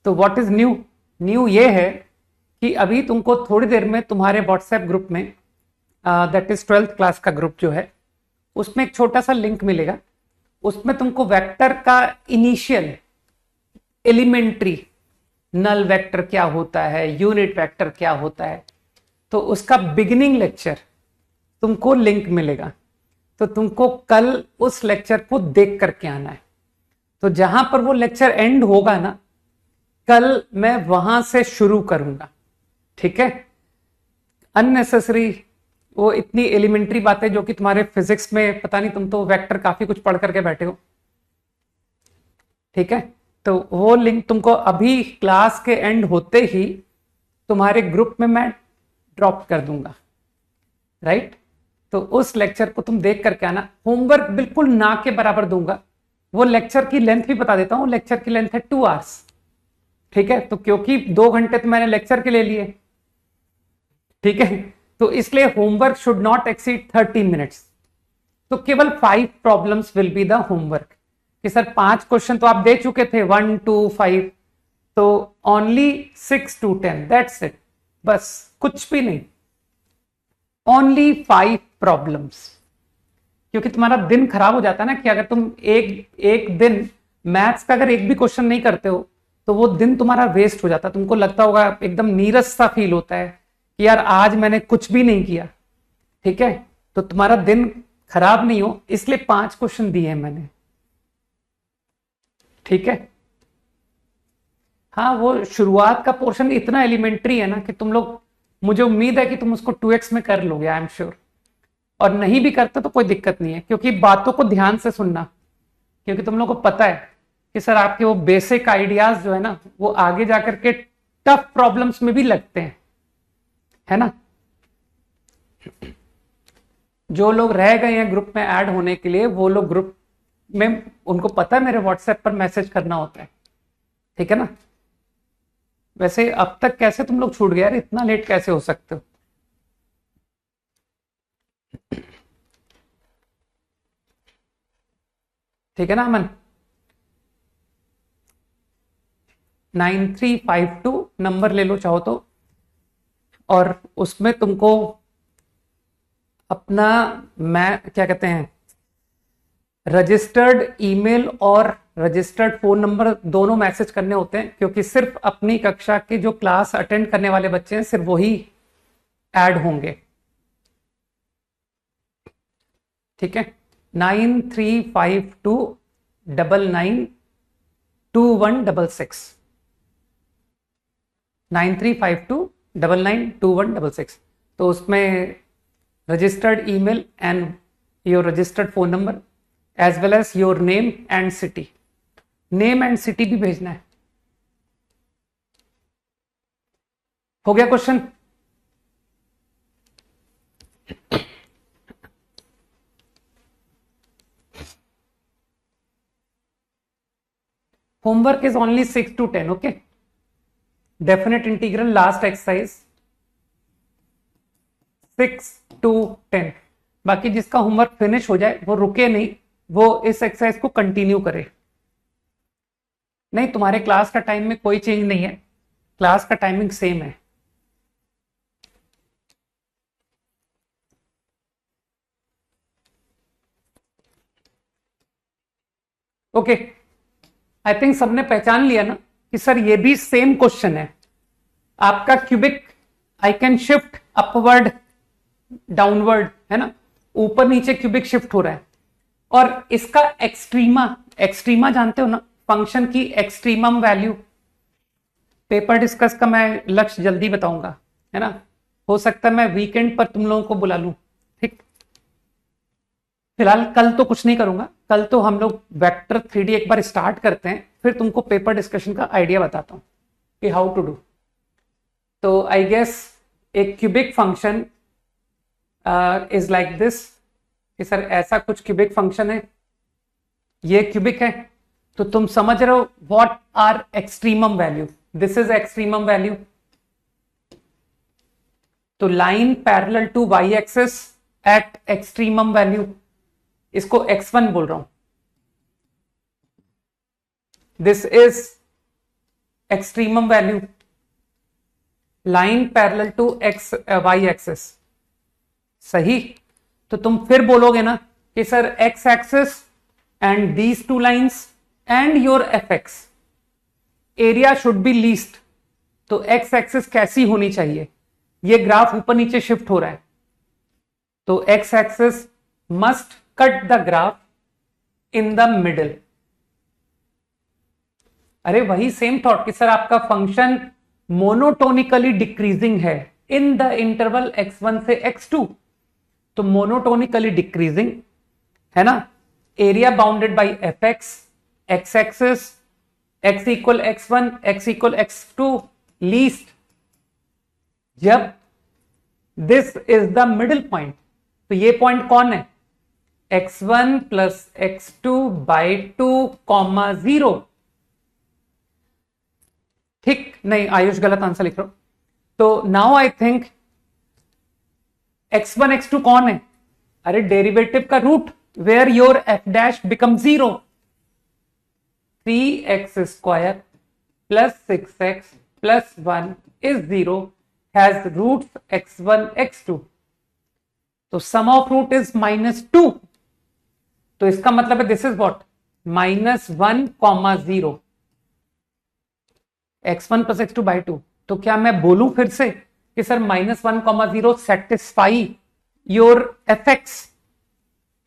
तो व्हाट इज न्यू? न्यू ये है कि अभी तुमको थोड़ी देर में तुम्हारे व्हाट्सएप ग्रुप में, दैट इज 12th क्लास का ग्रुप जो है, उसमें एक छोटा सा लिंक मिलेगा। उसमें तुमको वेक्टर का इनिशियल एलिमेंट्री, नल वेक्टर क्या होता है, यूनिट वेक्टर क्या होता है, तो उसका बिगिनिंग लेक्चर तुमको लिंक मिलेगा। तो तुमको कल उस लेक्चर को देख करके आना है। तो जहां पर वो लेक्चर एंड होगा ना, कल मैं वहां से शुरू करूंगा, ठीक है? अननेसेसरी वो इतनी एलिमेंट्री बातें जो कि तुम्हारे फिजिक्स में, पता नहीं, तुम तो वेक्टर काफी कुछ पढ़ करके बैठे हो, ठीक है? तो वो लिंक तुमको अभी क्लास के एंड होते ही तुम्हारे ग्रुप में मैं ड्रॉप कर दूंगा, राइट? तो उस लेक्चर को तुम देख करके आना। होमवर्क बिल्कुल ना के बराबर दूंगा। वो लेक्चर की लेंथ भी बता देता हूं, लेक्चर की लेंथ है 2 आवर्स, ठीक है? तो क्योंकि 2 घंटे तो मैंने लेक्चर के ले लिए, ठीक है? तो इसलिए homework should not exceed 30 minutes. तो केवल 5 problems will be the homework. कि सर 5 क्वेश्चन तो आप दे चुके थे, 1 2 5, तो ओनली 6 to 10, दैट्स इट, बस कुछ भी नहीं, ओनली 5 प्रॉब्लम्स। क्योंकि तुम्हारा दिन खराब हो जाता है ना, कि अगर तुम एक दिन मैथ्स का अगर एक भी क्वेश्चन नहीं करते हो तो वो दिन तुम्हारा वेस्ट हो जाता है। तुमको लगता होगा, एकदम नीरस सा फील होता है कि यार आज मैंने कुछ भी नहीं किया, ठीक है? तो तुम्हारा दिन खराब नहीं हो, इसलिए 5 क्वेश्चन दिए हैं मैंने, ठीक है? हाँ, वो शुरुआत का पोर्शन इतना एलिमेंट्री है ना कि तुम लोग, मुझे उम्मीद है कि तुम उसको 2x में कर लोगे, आई एम श्योर। और नहीं भी करते तो कोई दिक्कत नहीं है, क्योंकि बातों को ध्यान से सुनना, क्योंकि तुम लोग को पता है कि सर आपके वो बेसिक आइडियाज जो है ना, वो आगे जाकर के टफ प्रॉब्लम्स में भी लगते हैं, है ना? जो लोग रह गए हैं ग्रुप में ऐड होने के लिए, वो लोग ग्रुप में, उनको पता है मेरे व्हाट्सएप पर मैसेज करना होता है, ठीक है ना? वैसे अब तक कैसे तुम लोग छूट गए यार, इतना लेट कैसे हो सकते हो? ठीक है ना अमन? 9352 नंबर ले लो चाहो तो, और उसमें तुमको अपना, मैं क्या कहते हैं, रजिस्टर्ड ईमेल और रजिस्टर्ड फोन नंबर दोनों मैसेज करने होते हैं, क्योंकि सिर्फ अपनी कक्षा के जो क्लास अटेंड करने वाले बच्चे हैं सिर्फ वही ऐड होंगे, ठीक है? 9352992166, 9352992166। तो उसमें registered email and your registered phone number as well as your name and city, name and city भी भेजना है। हो गया question? Homework is only 6 to 10, okay? Definite integral last exercise 6 to 10। बाकी जिसका होमवर्क फिनिश हो जाए वो रुके नहीं, वो इस एक्सरसाइज को कंटिन्यू करे। नहीं, तुम्हारे क्लास का टाइम में कोई चेंज नहीं है, क्लास का टाइमिंग सेम है। ओके, आई थिंक सबने पहचान लिया ना कि सर ये भी सेम क्वेश्चन है। आपका cubic, I can shift upward downward, है ना? ऊपर नीचे क्यूबिक शिफ्ट हो रहा है। और इसका एक्सट्रीमा, एक्सट्रीमा जानते हो ना, फंक्शन की एक्सट्रीमम वैल्यू। पेपर डिस्कस का मैं लक्ष्य जल्दी बताऊंगा, है ना? हो सकता है मैं वीकेंड पर तुम लोगों को बुला लूं, ठीक? फिलहाल कल तो कुछ नहीं करूंगा, कल तो हम लोग वेक्टर 3D एक बार स्टार्ट करते हैं, फिर तुमको पेपर डिस्कशन का आइडिया बताता हूं कि हाउ टू डू। तो आई गेस एक cubic function is like this, कि सर ऐसा कुछ क्यूबिक फंक्शन है, ये क्यूबिक है, तो तुम समझ रहे हो what are extremum value, this is extremum value, तो line parallel to y axis at extremum value, इसको x1 बोल रहा हूं, this is extremum value, line parallel to x y axis. सही। तो तुम फिर बोलोगे ना कि sir x axis and these two lines and your f x area should be least, तो एक्स एक्सिस कैसी होनी चाहिए? ये ग्राफ ऊपर नीचे शिफ्ट हो रहा है, तो x axis must cut the graph in the middle. अरे वही सेम थॉट कि सर आपका फंक्शन मोनोटोनिकली डिक्रीजिंग है इन द इंटरवल x1 से x2, तो मोनोटोनिकली डिक्रीजिंग है ना। Area bounded by f x, x axis, x equal x1, x equal x2, least. जब this is the middle point, तो ये पॉइंट कौन है? x1 plus x2 by 2 comma 0। ठीक नहीं, आयुष गलत आंसर लिख रहा हूं। तो now I think x1 x2 कौन है? अरे डेरिवेटिव का root, where your f dash become 0। 3x square plus 6x plus 1 is 0 has roots x1 x2, तो sum of root is -2, तो इसका मतलब है this is what -1 comma 0, x1 plus x2 by 2। तो क्या मैं बोलूं फिर से कि sir -1 comma 0 satisfy your f x?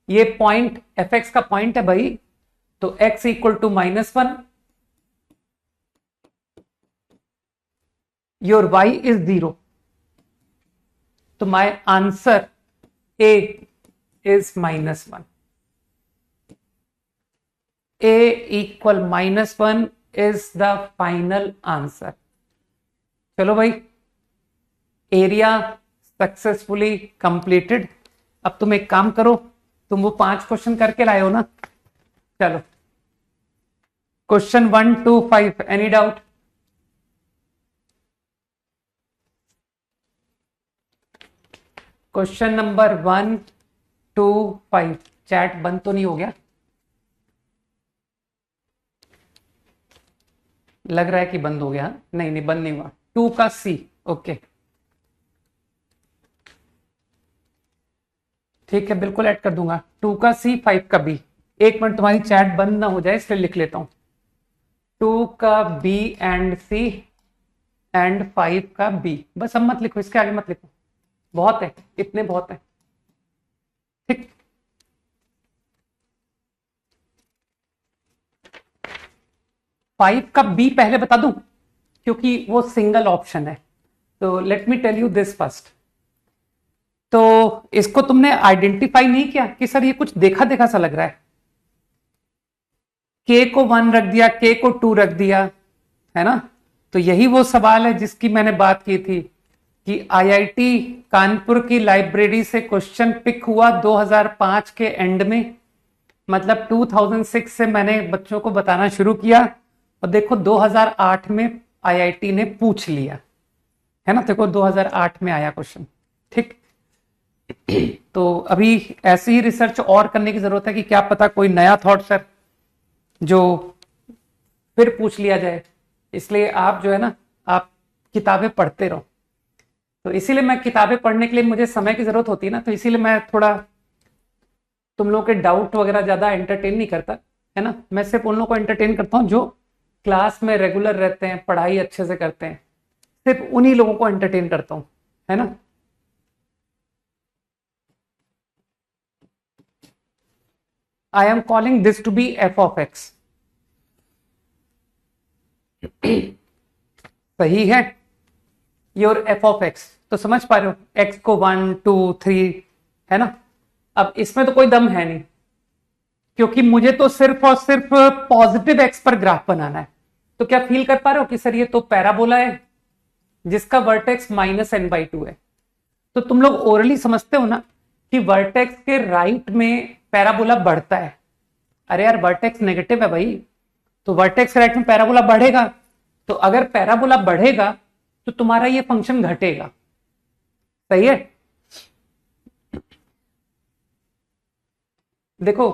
ये पॉइंट एफ एक्स का पॉइंट है भाई, तो x equal to -1, your y is 0, तो my answer a is -1। a equal -1 is the final answer. चलो भाई, एरिया सक्सेसफुली कंप्लीटेड। अब तुम एक काम करो, तुम वो 5 क्वेश्चन करके लाए हो ना, चलो question 1 to 5, any doubt? Question number 1 to 5, chat बंद तो नहीं हो गया? लग रहा है कि बंद हो गया। नहीं नहीं, बंद नहीं हुआ। 2 का C, ओके ठीक है, बिल्कुल ऐड कर दूंगा। 2 का C, 5 का B। एक मिनट, तुम्हारी चैट बंद ना हो जाए इसलिए लिख लेता हूं। 2 का B एंड C एंड 5 का B। बस अब मत लिखो, इसके आगे मत लिखो, बहुत है, इतने बहुत है। ठीक, फाइव का बी पहले बता दूं क्योंकि वो सिंगल ऑप्शन है, तो let me tell you this first. तो इसको तुमने आइडेंटिफाई नहीं किया कि सर ये कुछ देखा देखा सा लग रहा है। के को 1 रख दिया, के को 2 रख दिया, है ना। तो यही वो सवाल है जिसकी मैंने बात की थी कि आईआईटी कानपुर की लाइब्रेरी से क्वेश्चन पिक हुआ 2005 के एंड में, मतलब 2006 से मैंने बच्चों को बताना शुरू किया और देखो 2008 में आईआईटी ने पूछ लिया, है ना। देखो 2008 में आया क्वेश्चन, ठीक। तो अभी ऐसी ही रिसर्च और करने की जरूरत है कि क्या पता कोई नया थॉट सर जो फिर पूछ लिया जाए। इसलिए आप जो है ना, आप किताबें पढ़ते रहो। तो इसीलिए मैं किताबें पढ़ने के लिए मुझे समय की जरूरत होती है ना, तो इसीलिए मैं थोड़ा तुम लोगों के डाउट वगैरह ज्यादा एंटरटेन नहीं करता, है ना। मैं सिर्फ उन लोगों को एंटरटेन करता हूं जो क्लास में रेगुलर रहते हैं, पढ़ाई अच्छे से करते हैं, सिर्फ उन्हीं लोगों को एंटरटेन करता हूं, है ना। I am calling this to be f of x। सही है, योर f of x। तो समझ पा रहे हो, x को 1 2 3, है ना। अब इसमें तो कोई दम है नहीं क्योंकि मुझे तो सिर्फ और सिर्फ पॉजिटिव x पर ग्राफ बनाना है। तो क्या फील कर पा रहे हो कि सर ये तो पैराबोला है जिसका वर्टेक्स -n/2 है। तो तुम लोग ओरली समझते हो ना कि वर्टेक्स के राइट में पैराबोला बढ़ता है। अरे यार, वर्टेक्स नेगेटिव है भाई, तो वर्टेक्स के राइट में पैराबोला बढ़ेगा। तो अगर पैराबोला बढ़ेगा तो तुम्हारा ये फंक्शन घटेगा। सही है। देखो,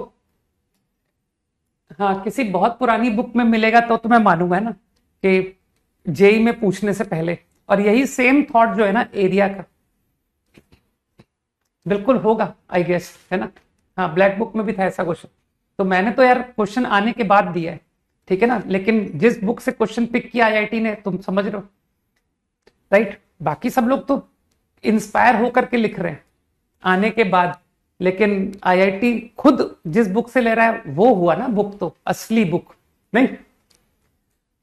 हाँ, किसी बहुत पुरानी बुक में मिलेगा तो मैं मानूंगा ना कि जेई में पूछने से पहले। और यही सेम थॉट जो है ना एरिया का, बिल्कुल होगा आई गेस, है ना। हाँ, ब्लैक बुक में भी था ऐसा क्वेश्चन। तो मैंने तो यार क्वेश्चन आने के बाद दिया है, ठीक है ना, लेकिन जिस बुक से क्वेश्चन पिक किया आईआईटी ने, तुम समझ रहे हो, राइट। बाकी सब लोग तो इंस्पायर होकर के लिख रहे हैं आने के बाद, लेकिन आईआईटी खुद जिस बुक से ले रहा है वो हुआ ना बुक, तो असली बुक नहीं।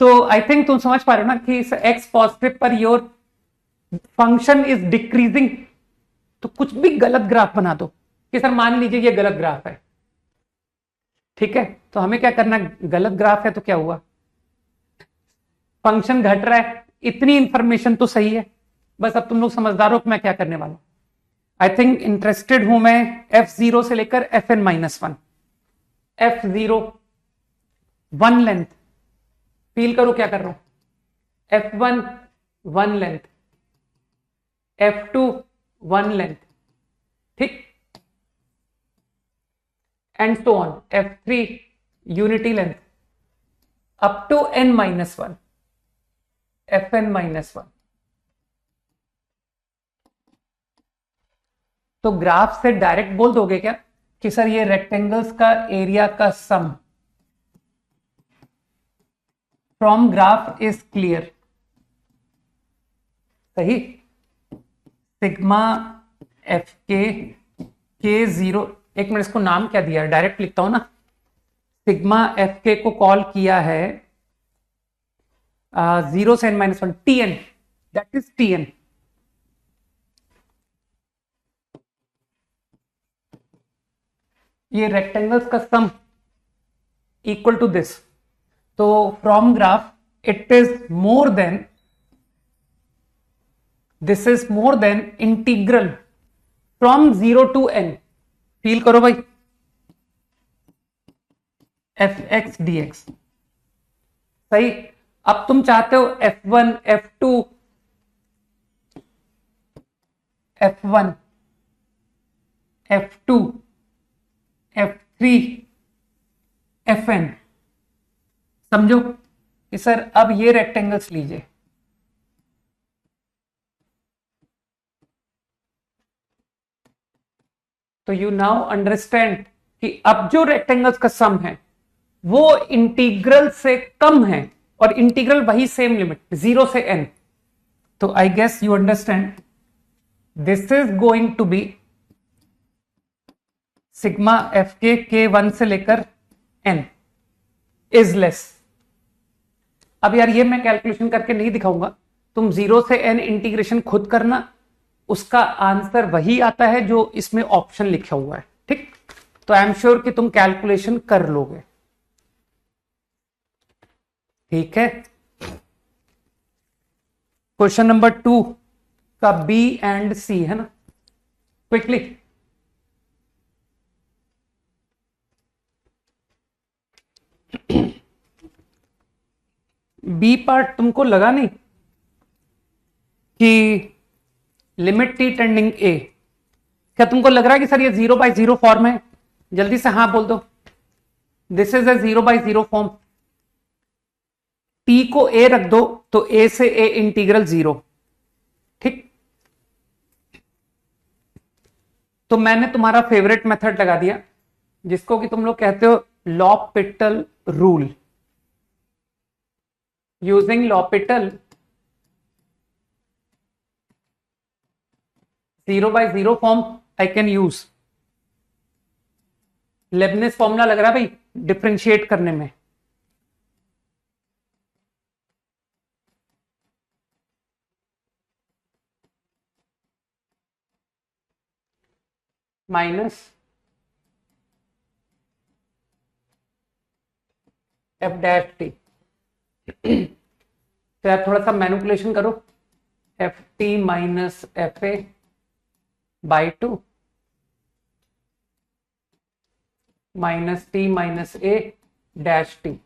तो आई थिंक तुम समझ पा रहे हो ना कि इस x positive per your function is decreasing. तो कुछ भी गलत ग्राफ बना दो कि सर मान लीजिए ये गलत ग्राफ है, ठीक है, तो हमें क्या करना, गलत ग्राफ है तो क्या हुआ, फंक्शन घट रहा है, इतनी इंफॉर्मेशन तो सही है। बस अब तुम लोग समझदार हो कि मैं क्या करने वाला हूं। आई थिंक इंटरेस्टेड हूं मैं F0 से लेकर Fn-1। F0 1 लेंथ, फील करो क्या कर रहा हूं। F1 1 लेंथ, F2 1 लेंथ, ठीक, and so on. F3 unity length up to n-1, Fn-1। तो ग्राफ से डायरेक्ट बोल दोगे क्या कि सर ये रेक्टेंगल्स का एरिया का सम फ्रॉम ग्राफ इज क्लियर, सही। सिग्मा एफ के जीरो, एक मिनट, इसको नाम क्या दिया है, डायरेक्ट लिखता हूं ना। सिग्मा एफ के को कॉल किया है 0 से n-1, Tn, that is Tn। ये रेक्टेंगल्स का सम इक्वल टू दिस। तो from graph it is more than, this is more than integral from 0 to n। Feel करो भाई, fx dx, सही। अब तुम चाहते हो F1 F2 F1 F2 F3 Fn, समझो कि सर अब ये रेक्टेंगल्स लीजिए, तो यू नाउ अंडरस्टैंड कि अब जो रेक्टेंगल्स का सम है वो इंटीग्रल से कम है, और इंटीग्रल वही सेम लिमिट 0 से n। तो I guess you understand this is going to be sigma f के 1 से लेकर n इज लेस। अब यार ये मैं कैलकुलेशन करके नहीं दिखाऊंगा, तुम 0 से n इंटीग्रेशन खुद करना, उसका आंसर वही आता है जो इसमें ऑप्शन लिखा हुआ है, ठीक। तो आई एम श्योर कि तुम कैलकुलेशन कर लोगे, ठीक है। क्वेश्चन नंबर 2 का B एंड C है ना, क्विकली। बी पार्ट तुमको लगा नहीं कि लिमिट टी टेंडिंग ए, क्या तुमको लग रहा है कि सर ये 0/0 फॉर्म है? जल्दी से हाँ बोल दो। This is a 0/0 form. T को ए रख दो तो ए से ए इंटीग्रल 0, ठीक। तो मैंने तुम्हारा फेवरेट मेथड लगा दिया, जिसको कि तुम लोग कहते हो L'Hôpital rule. Using L'Hôpital 0/0 form I can use Lebanese formula, लग रहा है भाई डिफरेंशिएट करने में। Minus F dash T. तो यार थोड़ा सा मैनिपुलेशन करो, F T minus F A by 2 minus T minus A dash T.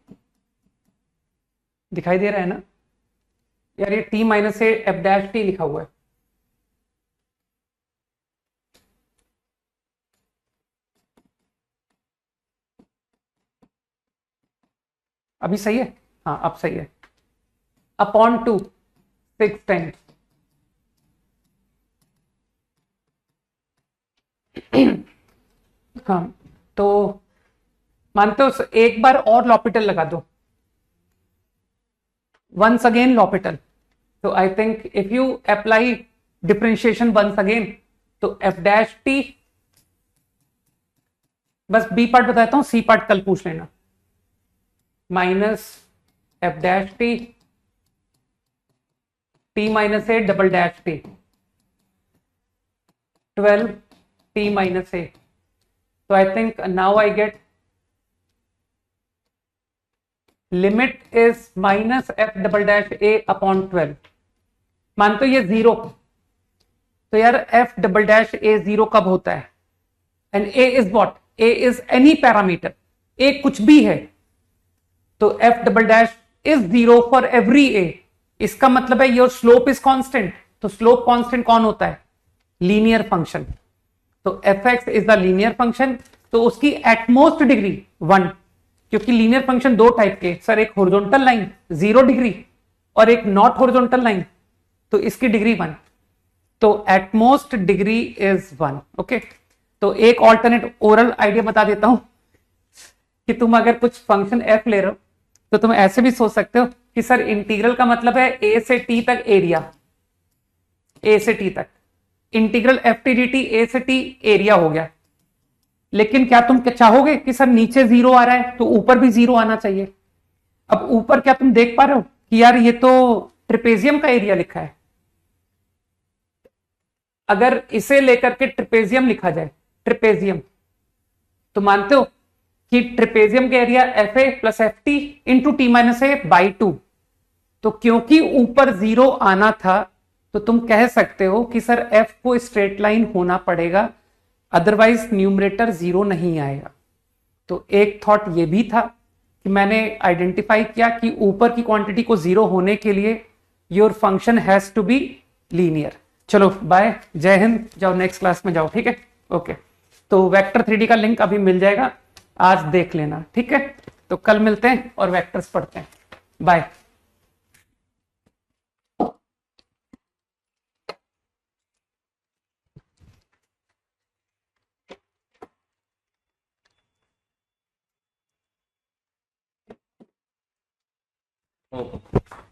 दिखाई दे रहा है ना यार, ये T minus A F dash T लिखा हुआ है। अभी सही है? हाँ अब सही है। Upon 2 6 times. हाँ तो मानते हो एक बार और लॉपिटल लगा दो, once again l'Hopital. So I think if you apply differentiation once again, तो f dash t, बस b पार्ट बताता हूं, c पार्ट कल पूछ लेना, minus f dash t t minus a double dash t 12 t minus a. So I think now I get limit is minus f double dash a upon 12. मानते हो ये zero, तो यार f double dash a zero कब होता है? And a is what? a is any parameter, a कुछ भी है, तो f double dash is zero for every a. इसका मतलब है योर स्लोप इज कांस्टेंट, तो स्लोप कांस्टेंट कौन होता है? Linear function. तो fx is the linear function, तो उसकी एटमोस्ट डिग्री 1, क्योंकि लीनियर फंक्शन दो टाइप के सर, एक हॉरिजॉन्टल लाइन 0 डिग्री और एक नॉट हॉरिजॉन्टल लाइन, तो इसकी डिग्री 1, तो एटमोस्ट डिग्री इज 1. ओके, तो एक ऑल्टरनेट ओरल आइडिया बता देता हूं कि तुम अगर कुछ फंक्शन f ले रहे हो तो तुम ऐसे भी सोच सकते हो कि सर इंटीग्रल का मतलब है a से t तक एरिया, a से t तक integral F T D T A से टी एरिया हो गया. लेकिन क्या तुम चाहोगे कि सर नीचे जीरो आ रहा है तो ऊपर भी जीरो आना चाहिए? अब ऊपर क्या तुम देख पा रहे हो कि यार ये तो ट्रिपेजियम का एरिया लिखा है. अगर इसे लेकर के ट्रिपेजियम लिखा जाए, ट्रिपेजियम, तो मानते हो कि ट्रिपेजियम का area F A plus F T into T minus A by 2. तो क्योंकि ऊपर जीरो आना था तो तुम कह सकते हो कि सर f को स्ट्रेट लाइन होना पड़ेगा, अदरवाइज न्यूमरेटर जीरो नहीं आएगा. तो एक थॉट ये भी था कि मैंने आइडेंटिफाई किया कि ऊपर की क्वांटिटी को जीरो होने के लिए your function has to be linear. चलो बाय, जय हिंद, जाओ नेक्स्ट क्लास में जाओ. ठीक है, ओके. तो वेक्टर 3D का लिंक अभी मिल जाएगा, आज देख लेना. ठीक है, तो कल मिलते हैं और वेक्टर्स पढ़ते हैं. बाय. ओके.